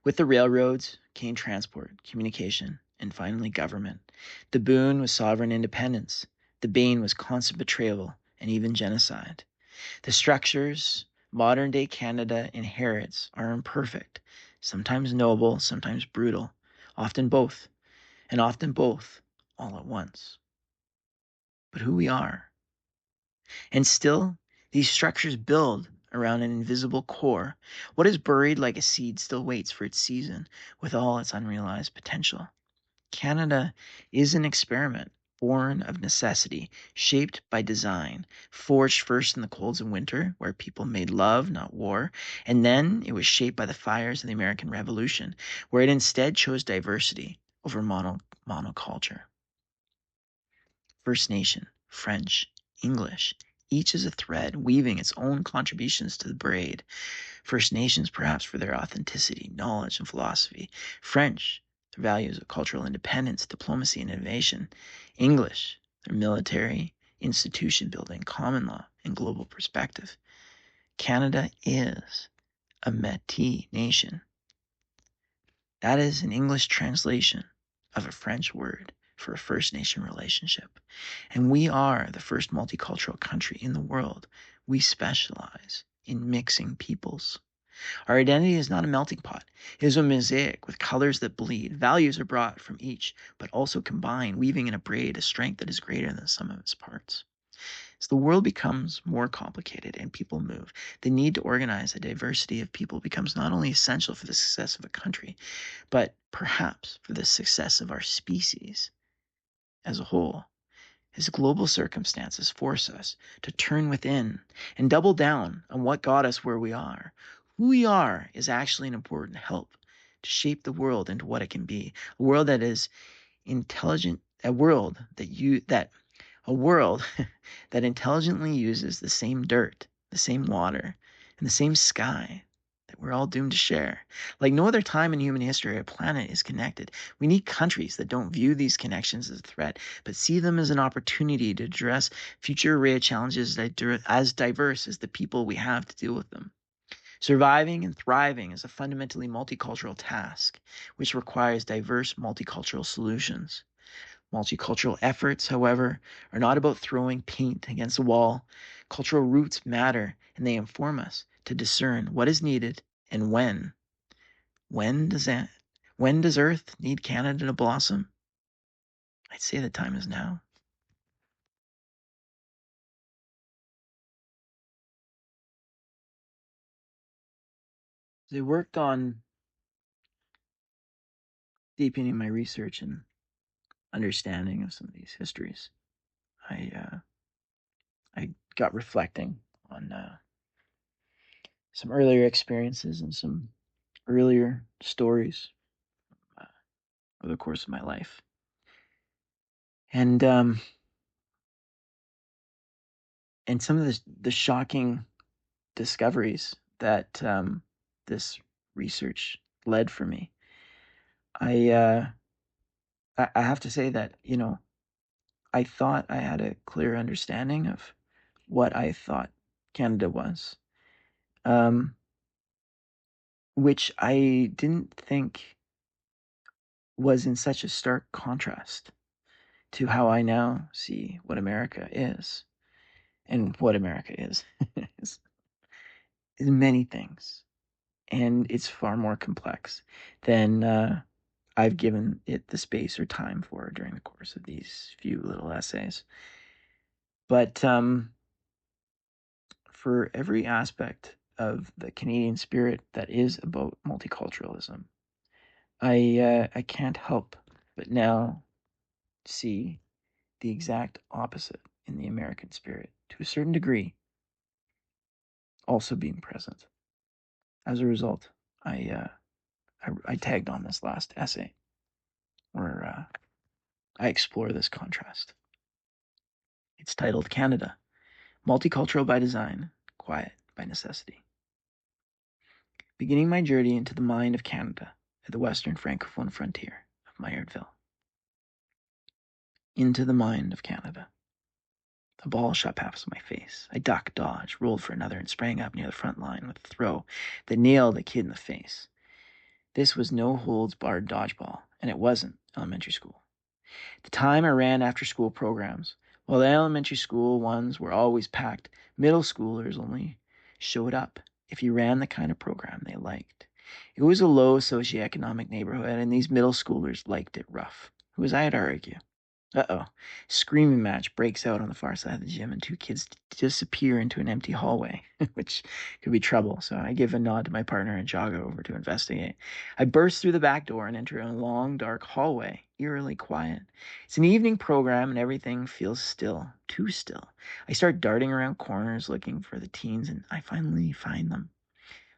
With the railroads came transport, communication, and finally government. The boon was sovereign independence. The bane was constant betrayal and even genocide. The structures modern-day Canada inherits are imperfect, sometimes noble, sometimes brutal, often both, and often both all at once. But who we are. And still, these structures build around an invisible core. What is buried like a seed still waits for its season with all its unrealized potential. Canada is an experiment, born of necessity, shaped by design, forged first in the colds of winter, where people made love, not war, and then it was shaped by the fires of the American Revolution, where it instead chose diversity over monoculture. First Nation, French, English, each is a thread weaving its own contributions to the braid. First Nations, perhaps, for their authenticity, knowledge, and philosophy. French, their values of cultural independence, diplomacy, and innovation. English, their military, institution building, common law, and global perspective. Canada is a Métis nation. That is an English translation of a French word for a First Nation relationship. And we are the first multicultural country in the world. We specialize in mixing peoples. Our identity is not a melting pot. It is a mosaic with colors that bleed. Values are brought from each, but also combined, weaving in a braid a strength that is greater than the sum of its parts. As the world becomes more complicated and people move, the need to organize a diversity of people becomes not only essential for the success of a country, but perhaps for the success of our species as a whole. as global circumstances force us to turn within and double down on what got us where we are. Who we are is actually an important help to shape the world into what it can be. A world that is intelligent, a world that intelligently uses the same dirt, the same water, and the same sky that we're all doomed to share. Like no other time in human history, our planet is connected. We need countries that don't view these connections as a threat, but see them as an opportunity to address future array of challenges as diverse as the people we have to deal with them. Surviving and thriving is a fundamentally multicultural task, which requires diverse multicultural solutions. Multicultural efforts, however, are not about throwing paint against a wall. Cultural roots matter, and they inform us to discern what is needed and when. When does Earth need Canada to blossom? I'd say the time is now. As I worked on deepening my research and understanding of some of these histories, I got reflecting on some earlier experiences and some earlier stories over the course of my life. And some of the shocking discoveries that this research led for me. I have to say that, I thought I had a clear understanding of what I thought Canada was, which I didn't think was in such a stark contrast to how I now see what America is. And what America is, is many things. And it's far more complex than I've given it the space or time for during the course of these few little essays. But for every aspect of the Canadian spirit that is about multiculturalism, I can't help but now see the exact opposite in the American spirit, to a certain degree, also being present. As a result, I tagged on this last essay where I explore this contrast. It's titled Canada, Multicultural by Design, Quiet by Necessity. Beginning my journey into the mind of Canada at the western francophone frontier of Maillardville. Into the mind of Canada. A ball shot past my face. I ducked, dodged, rolled for another, and sprang up near the front line with a throw that nailed a kid in the face. This was no holds-barred dodgeball, and it wasn't elementary school. At the time I ran after-school programs. While the elementary school ones were always packed, middle schoolers only showed up if you ran the kind of program they liked. It was a low socioeconomic neighborhood, and these middle schoolers liked it rough. Who was I to argue? Uh-oh. Screaming match breaks out on the far side of the gym, and two kids disappear into an empty hallway, which could be trouble. So I give a nod to my partner and jog over to investigate. I burst through the back door and enter a long, dark hallway, eerily quiet. It's an evening program, and everything feels still, too still. I start darting around corners looking for the teens, and I finally find them.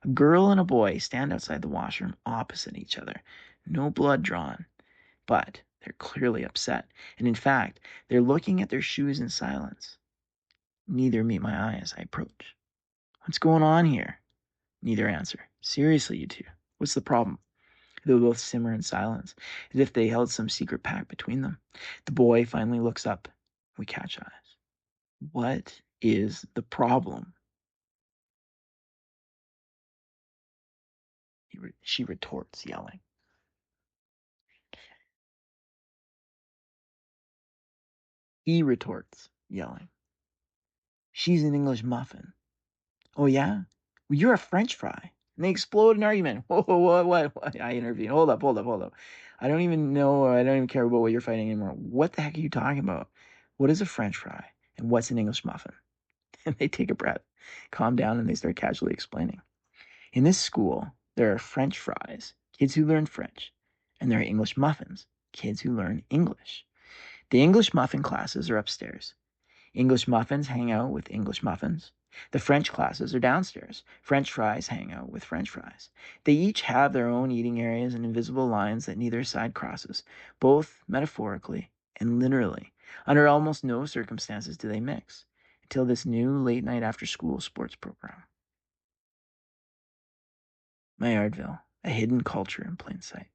A girl and a boy stand outside the washroom opposite each other. No blood drawn, but they're clearly upset, and in fact, they're looking at their shoes in silence. Neither meet my eye as I approach. What's going on here? Neither answer. Seriously, you two, what's the problem? They both simmer in silence, as if they held some secret pact between them. The boy finally looks up. We catch eyes. What is the problem? She retorts, yelling. He retorts, yelling. She's an English muffin. Oh, yeah? Well, you're a French fry. And they explode an argument. Whoa, what? I intervene. Hold up. I don't even know, I don't even care about what you're fighting anymore. What the heck are you talking about? What is a French fry? And what's an English muffin? And they take a breath, calm down, and they start casually explaining. In this school, there are French fries, kids who learn French, and there are English muffins, kids who learn English. The English muffin classes are upstairs. English muffins hang out with English muffins. The French classes are downstairs. French fries hang out with French fries. They each have their own eating areas and invisible lines that neither side crosses, both metaphorically and literally. Under almost no circumstances do they mix, until this new late night after school sports program. Maillardville, a hidden culture in plain sight.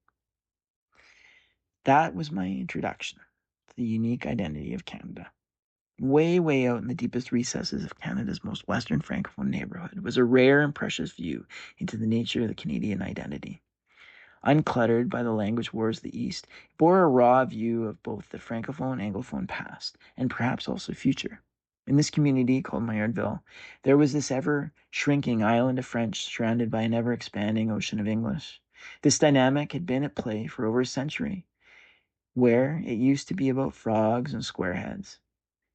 That was my introduction to the unique identity of Canada. Way, way out in the deepest recesses of Canada's most Western Francophone neighborhood was a rare and precious view into the nature of the Canadian identity. Uncluttered by the language wars of the East, it bore a raw view of both the Francophone, Anglophone past, and perhaps also future. In this community called Maillardville, there was this ever-shrinking island of French surrounded by an ever-expanding ocean of English. This dynamic had been at play for over a century, where it used to be about frogs and squareheads.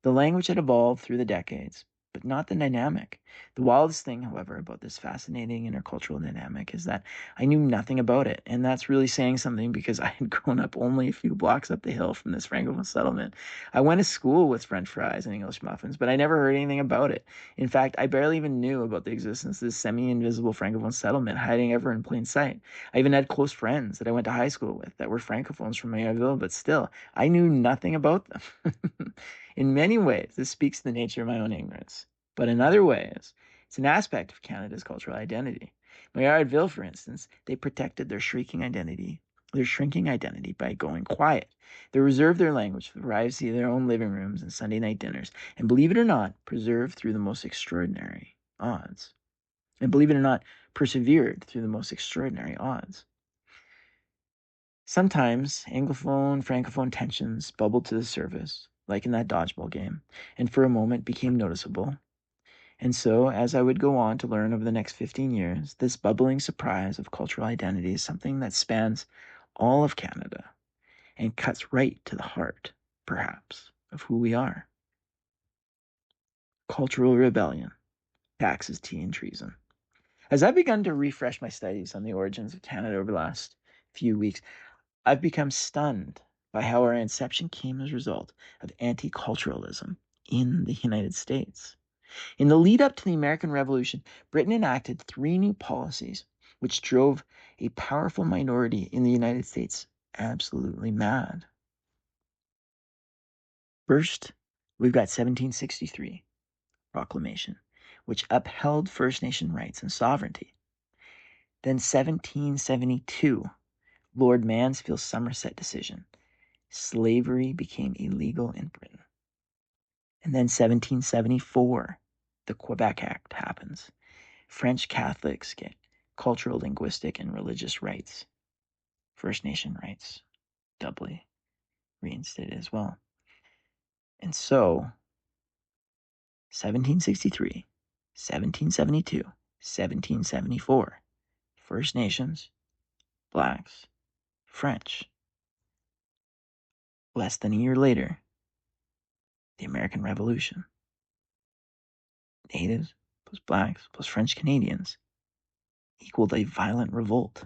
The language had evolved through the decades, but not the dynamic. The wildest thing, however, about this fascinating intercultural dynamic is that I knew nothing about it, and that's really saying something because I had grown up only a few blocks up the hill from this Francophone settlement. I went to school with French fries and English muffins, but I never heard anything about it. In fact, I barely even knew about the existence of this semi-invisible Francophone settlement hiding ever in plain sight. I even had close friends that I went to high school with that were Francophones from Maillardville, but still, I knew nothing about them. In many ways, this speaks to the nature of my own ignorance. But in other ways, it's an aspect of Canada's cultural identity. Maillardville, for instance, they protected their shrinking identity by going quiet. They reserved their language for the privacy of their own living rooms and Sunday night dinners, and believe it or not, preserved through the most extraordinary odds. And believe it or not, persevered through the most extraordinary odds. Sometimes Anglophone, Francophone tensions bubbled to the surface, like in that dodgeball game, and for a moment became noticeable. And so, as I would go on to learn over the next 15 years, this bubbling surprise of cultural identity is something that spans all of Canada and cuts right to the heart, perhaps, of who we are. Cultural rebellion, taxes, tea, and treason. As I've begun to refresh my studies on the origins of Canada over the last few weeks, I've become stunned by how our inception came as a result of anti-culturalism in the United States. In the lead up to the American Revolution, Britain enacted 3 new policies which drove a powerful minority in the United States absolutely mad. First, we've got 1763 Proclamation, which upheld First Nation rights and sovereignty. Then 1772, Lord Mansfield's Somerset decision. Slavery became illegal in Britain. And then 1774, the Quebec Act happens. French Catholics get cultural, linguistic, and religious rights. First Nation rights doubly reinstated as well. And so, 1763, 1772, 1774, First Nations, Blacks, French. Less than a year later, the American Revolution. Natives plus Blacks plus French Canadians equaled a violent revolt.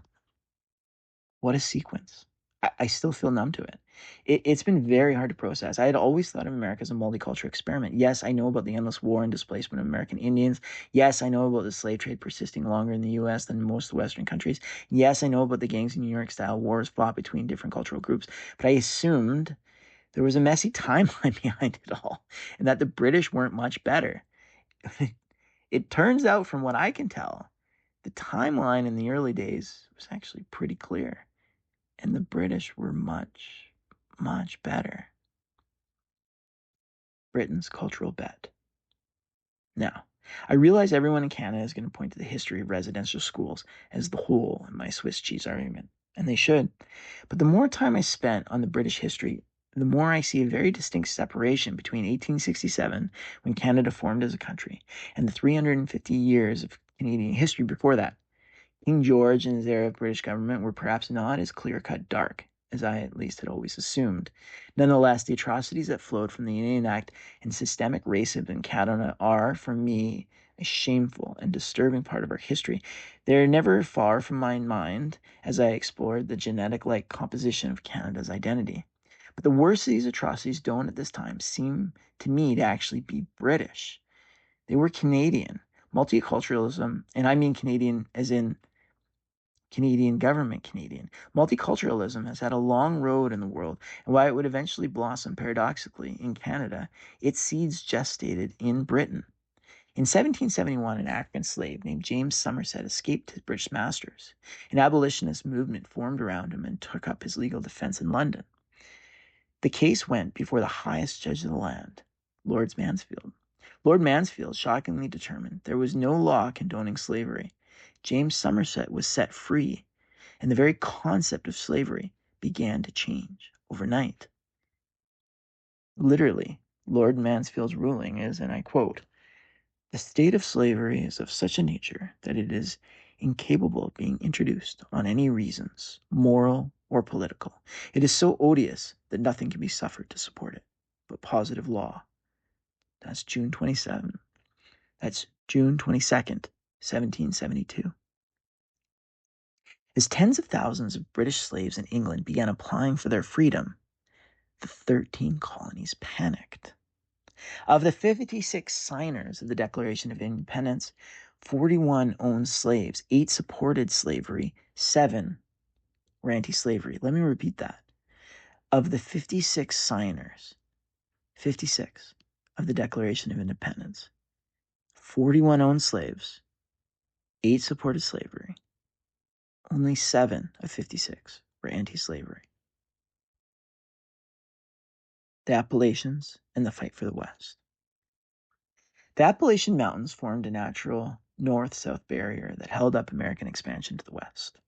What a sequence. I still feel numb to it. It's been very hard to process. I had always thought of America as a multicultural experiment. Yes, I know about the endless war and displacement of American Indians. Yes, I know about the slave trade persisting longer in the U.S. than most Western countries. Yes, I know about the gangs of New York-style wars fought between different cultural groups. But I assumed there was a messy timeline behind it all, and that the British weren't much better. It turns out, from what I can tell, the timeline in the early days was actually pretty clear. And the British were much, much better. Britain's cultural bet. Now, I realize everyone in Canada is going to point to the history of residential schools as the whole in my Swiss cheese argument, and they should. But the more time I spent on the British history, the more I see a very distinct separation between 1867, when Canada formed as a country, and the 350 years of Canadian history before that. King George and his era of British government were perhaps not as clear-cut dark as I at least had always assumed. Nonetheless, the atrocities that flowed from the Indian Act and systemic racism in Canada are, for me, a shameful and disturbing part of our history. They're never far from my mind as I explored the genetic-like composition of Canada's identity. But the worst of these atrocities don't at this time seem to me to actually be British. They were Canadian. Multiculturalism, and I mean Canadian as in Canadian government Canadian. Multiculturalism has had a long road in the world, and while it would eventually blossom paradoxically in Canada, its seeds gestated in Britain. In 1771, an African slave named James Somerset escaped his British masters. An abolitionist movement formed around him and took up his legal defense in London. The case went before the highest judge of the land, Lord Mansfield. Lord Mansfield shockingly determined there was no law condoning slavery. James Somerset was set free, and the very concept of slavery began to change overnight. Literally, Lord Mansfield's ruling is, and I quote, "The state of slavery is of such a nature that it is incapable of being introduced on any reasons, moral or political. It is so odious that nothing can be suffered to support it but positive law." That's June 22nd, 1772. As tens of thousands of British slaves in England began applying for their freedom, the 13 colonies panicked. Of the 56 signers of the Declaration of Independence, 41 owned slaves, 8 supported slavery, 7 were anti-slavery. Let me repeat that. Of the 56 signers, 56 of the Declaration of Independence, 41 owned slaves, 8 supported slavery. Only 7 of 56 were anti-slavery. The Appalachians and the fight for the West. The Appalachian Mountains formed a natural north-south barrier that held up American expansion to the west.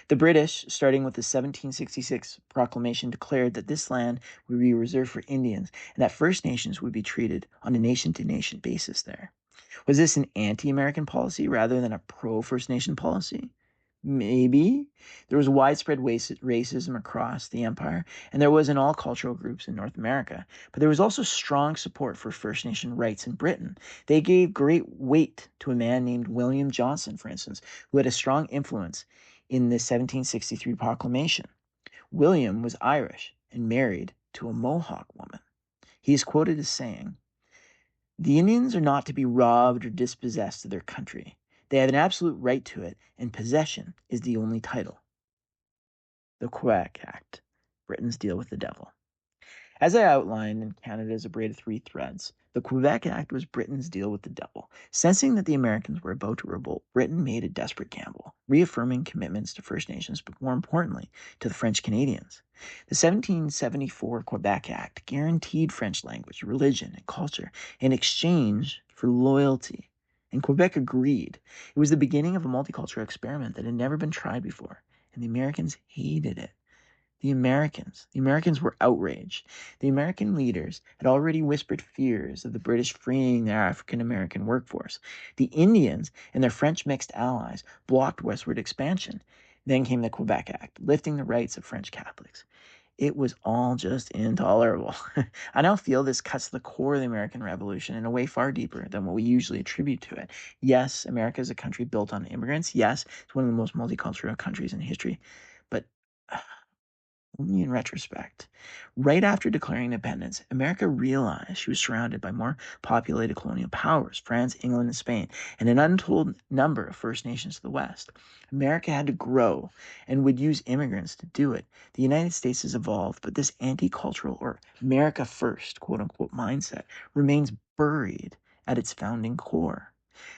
The British, starting with the 1766 proclamation, declared that this land would be reserved for Indians and that First Nations would be treated on a nation-to-nation basis there. Was this an anti-American policy rather than a pro-First Nation policy? Maybe. There was widespread racism across the empire, and there was in all cultural groups in North America. But there was also strong support for First Nation rights in Britain. They gave great weight to a man named William Johnson, for instance, who had a strong influence in the 1763 proclamation. William was Irish and married to a Mohawk woman. He is quoted as saying, "The Indians are not to be robbed or dispossessed of their country. They have an absolute right to it, and possession is the only title." The Quebec Act, Britain's deal with the devil. As I outlined in Canada's A Braid of Three Threads, the Quebec Act was Britain's deal with the devil. Sensing that the Americans were about to revolt, Britain made a desperate gamble, reaffirming commitments to First Nations, but more importantly, to the French Canadians. The 1774 Quebec Act guaranteed French language, religion, and culture in exchange for loyalty. And Quebec agreed. It was the beginning of a multicultural experiment that had never been tried before, and the Americans hated it. The Americans were outraged. The American leaders had already whispered fears of the British freeing their African-American workforce. The Indians and their French mixed allies blocked westward expansion. Then came the Quebec Act, lifting the rights of French Catholics. It was all just intolerable. I now feel this cuts to the core of the American Revolution in a way far deeper than what we usually attribute to it. Yes, America is a country built on immigrants. Yes, it's one of the most multicultural countries in history. But only in retrospect. Right after declaring independence, America realized she was surrounded by more populated colonial powers, France, England, and Spain, and an untold number of First Nations to the west. America had to grow and would use immigrants to do it. The United States has evolved, but this anti-cultural or America first, quote-unquote, mindset remains buried at its founding core.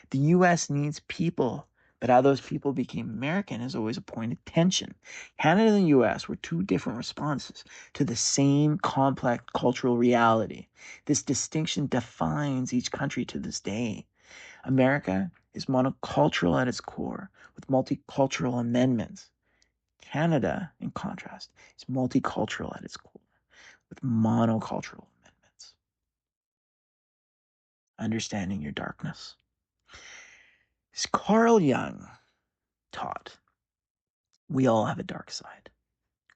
The U.S. needs people, but how those people became American has always a point of tension. Canada and the U.S. were two different responses to the same complex cultural reality. This distinction defines each country to this day. America is monocultural at its core, with multicultural amendments. Canada, in contrast, is multicultural at its core, with monocultural amendments. Understanding your darkness. As Carl Jung taught, we all have a dark side.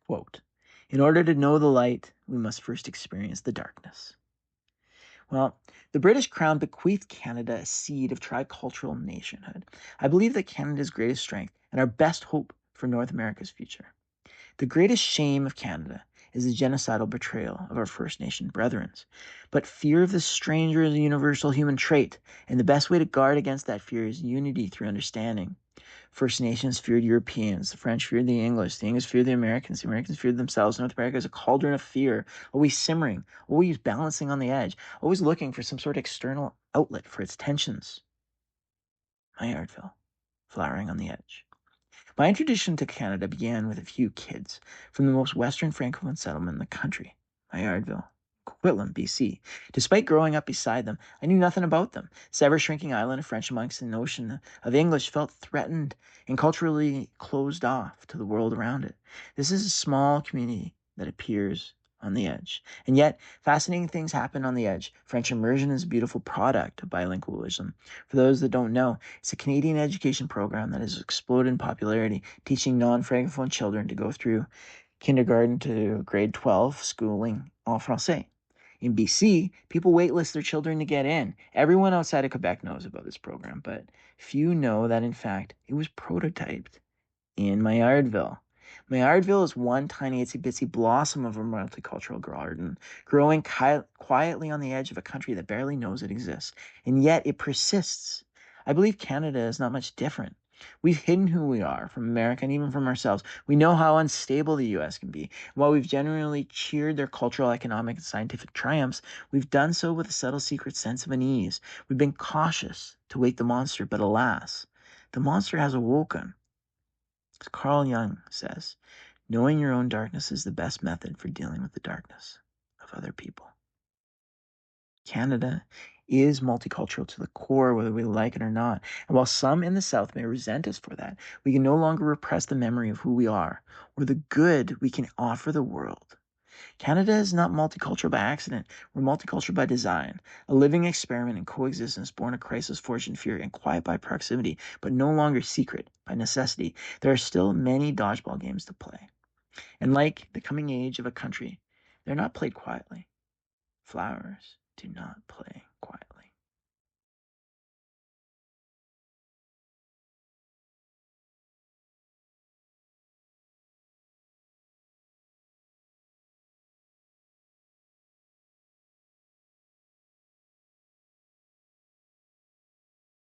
Quote, "In order to know the light, we must first experience the darkness." Well, the British Crown bequeathed Canada a seed of tricultural nationhood. I believe that Canada's greatest strength and our best hope for North America's future. The greatest shame of Canada is the genocidal betrayal of our First Nation brethren. But fear of the stranger is a universal human trait, and the best way to guard against that fear is unity through understanding. First Nations feared Europeans, the French feared the English feared the Americans feared themselves. North America is a cauldron of fear, always simmering, always balancing on the edge, always looking for some sort of external outlet for its tensions. Maillardville, flowering on the edge. My introduction to Canada began with a few kids from the most western francophone settlement in the country, Maillardville, Coquitlam, BC. Despite growing up beside them, I knew nothing about them. This ever-shrinking island of French amongst the notion of English felt threatened and culturally closed off to the world around it. This is a small community that appears on the edge. And yet, fascinating things happen on the edge. French immersion is a beautiful product of bilingualism. For those that don't know, it's a Canadian education program that has exploded in popularity, teaching non-francophone children to go through kindergarten to grade 12 schooling en français. In BC, people waitlist their children to get in. Everyone outside of Quebec knows about this program, but few know that, in fact, it was prototyped in Maillardville. Maillardville is one tiny itsy-bitsy blossom of a multicultural garden, growing quietly on the edge of a country that barely knows it exists, and yet it persists. I believe Canada is not much different. We've hidden who we are from America and even from ourselves. We know how unstable the U.S. can be. While we've generally cheered their cultural, economic, and scientific triumphs, we've done so with a subtle secret sense of unease. We've been cautious to wake the monster, but alas, the monster has awoken. As Carl Jung says, knowing your own darkness is the best method for dealing with the darkness of other people. Canada is multicultural to the core, whether we like it or not. And while some in the South may resent us for that, we can no longer repress the memory of who we are or the good we can offer the world. Canada is not multicultural by accident. We're multicultural by design, a living experiment in coexistence born of crisis, fortune, fear, and quiet by proximity, but no longer secret by necessity. There are still many dodgeball games to play. And like the coming age of a country, they're not played quietly. Flowers do not play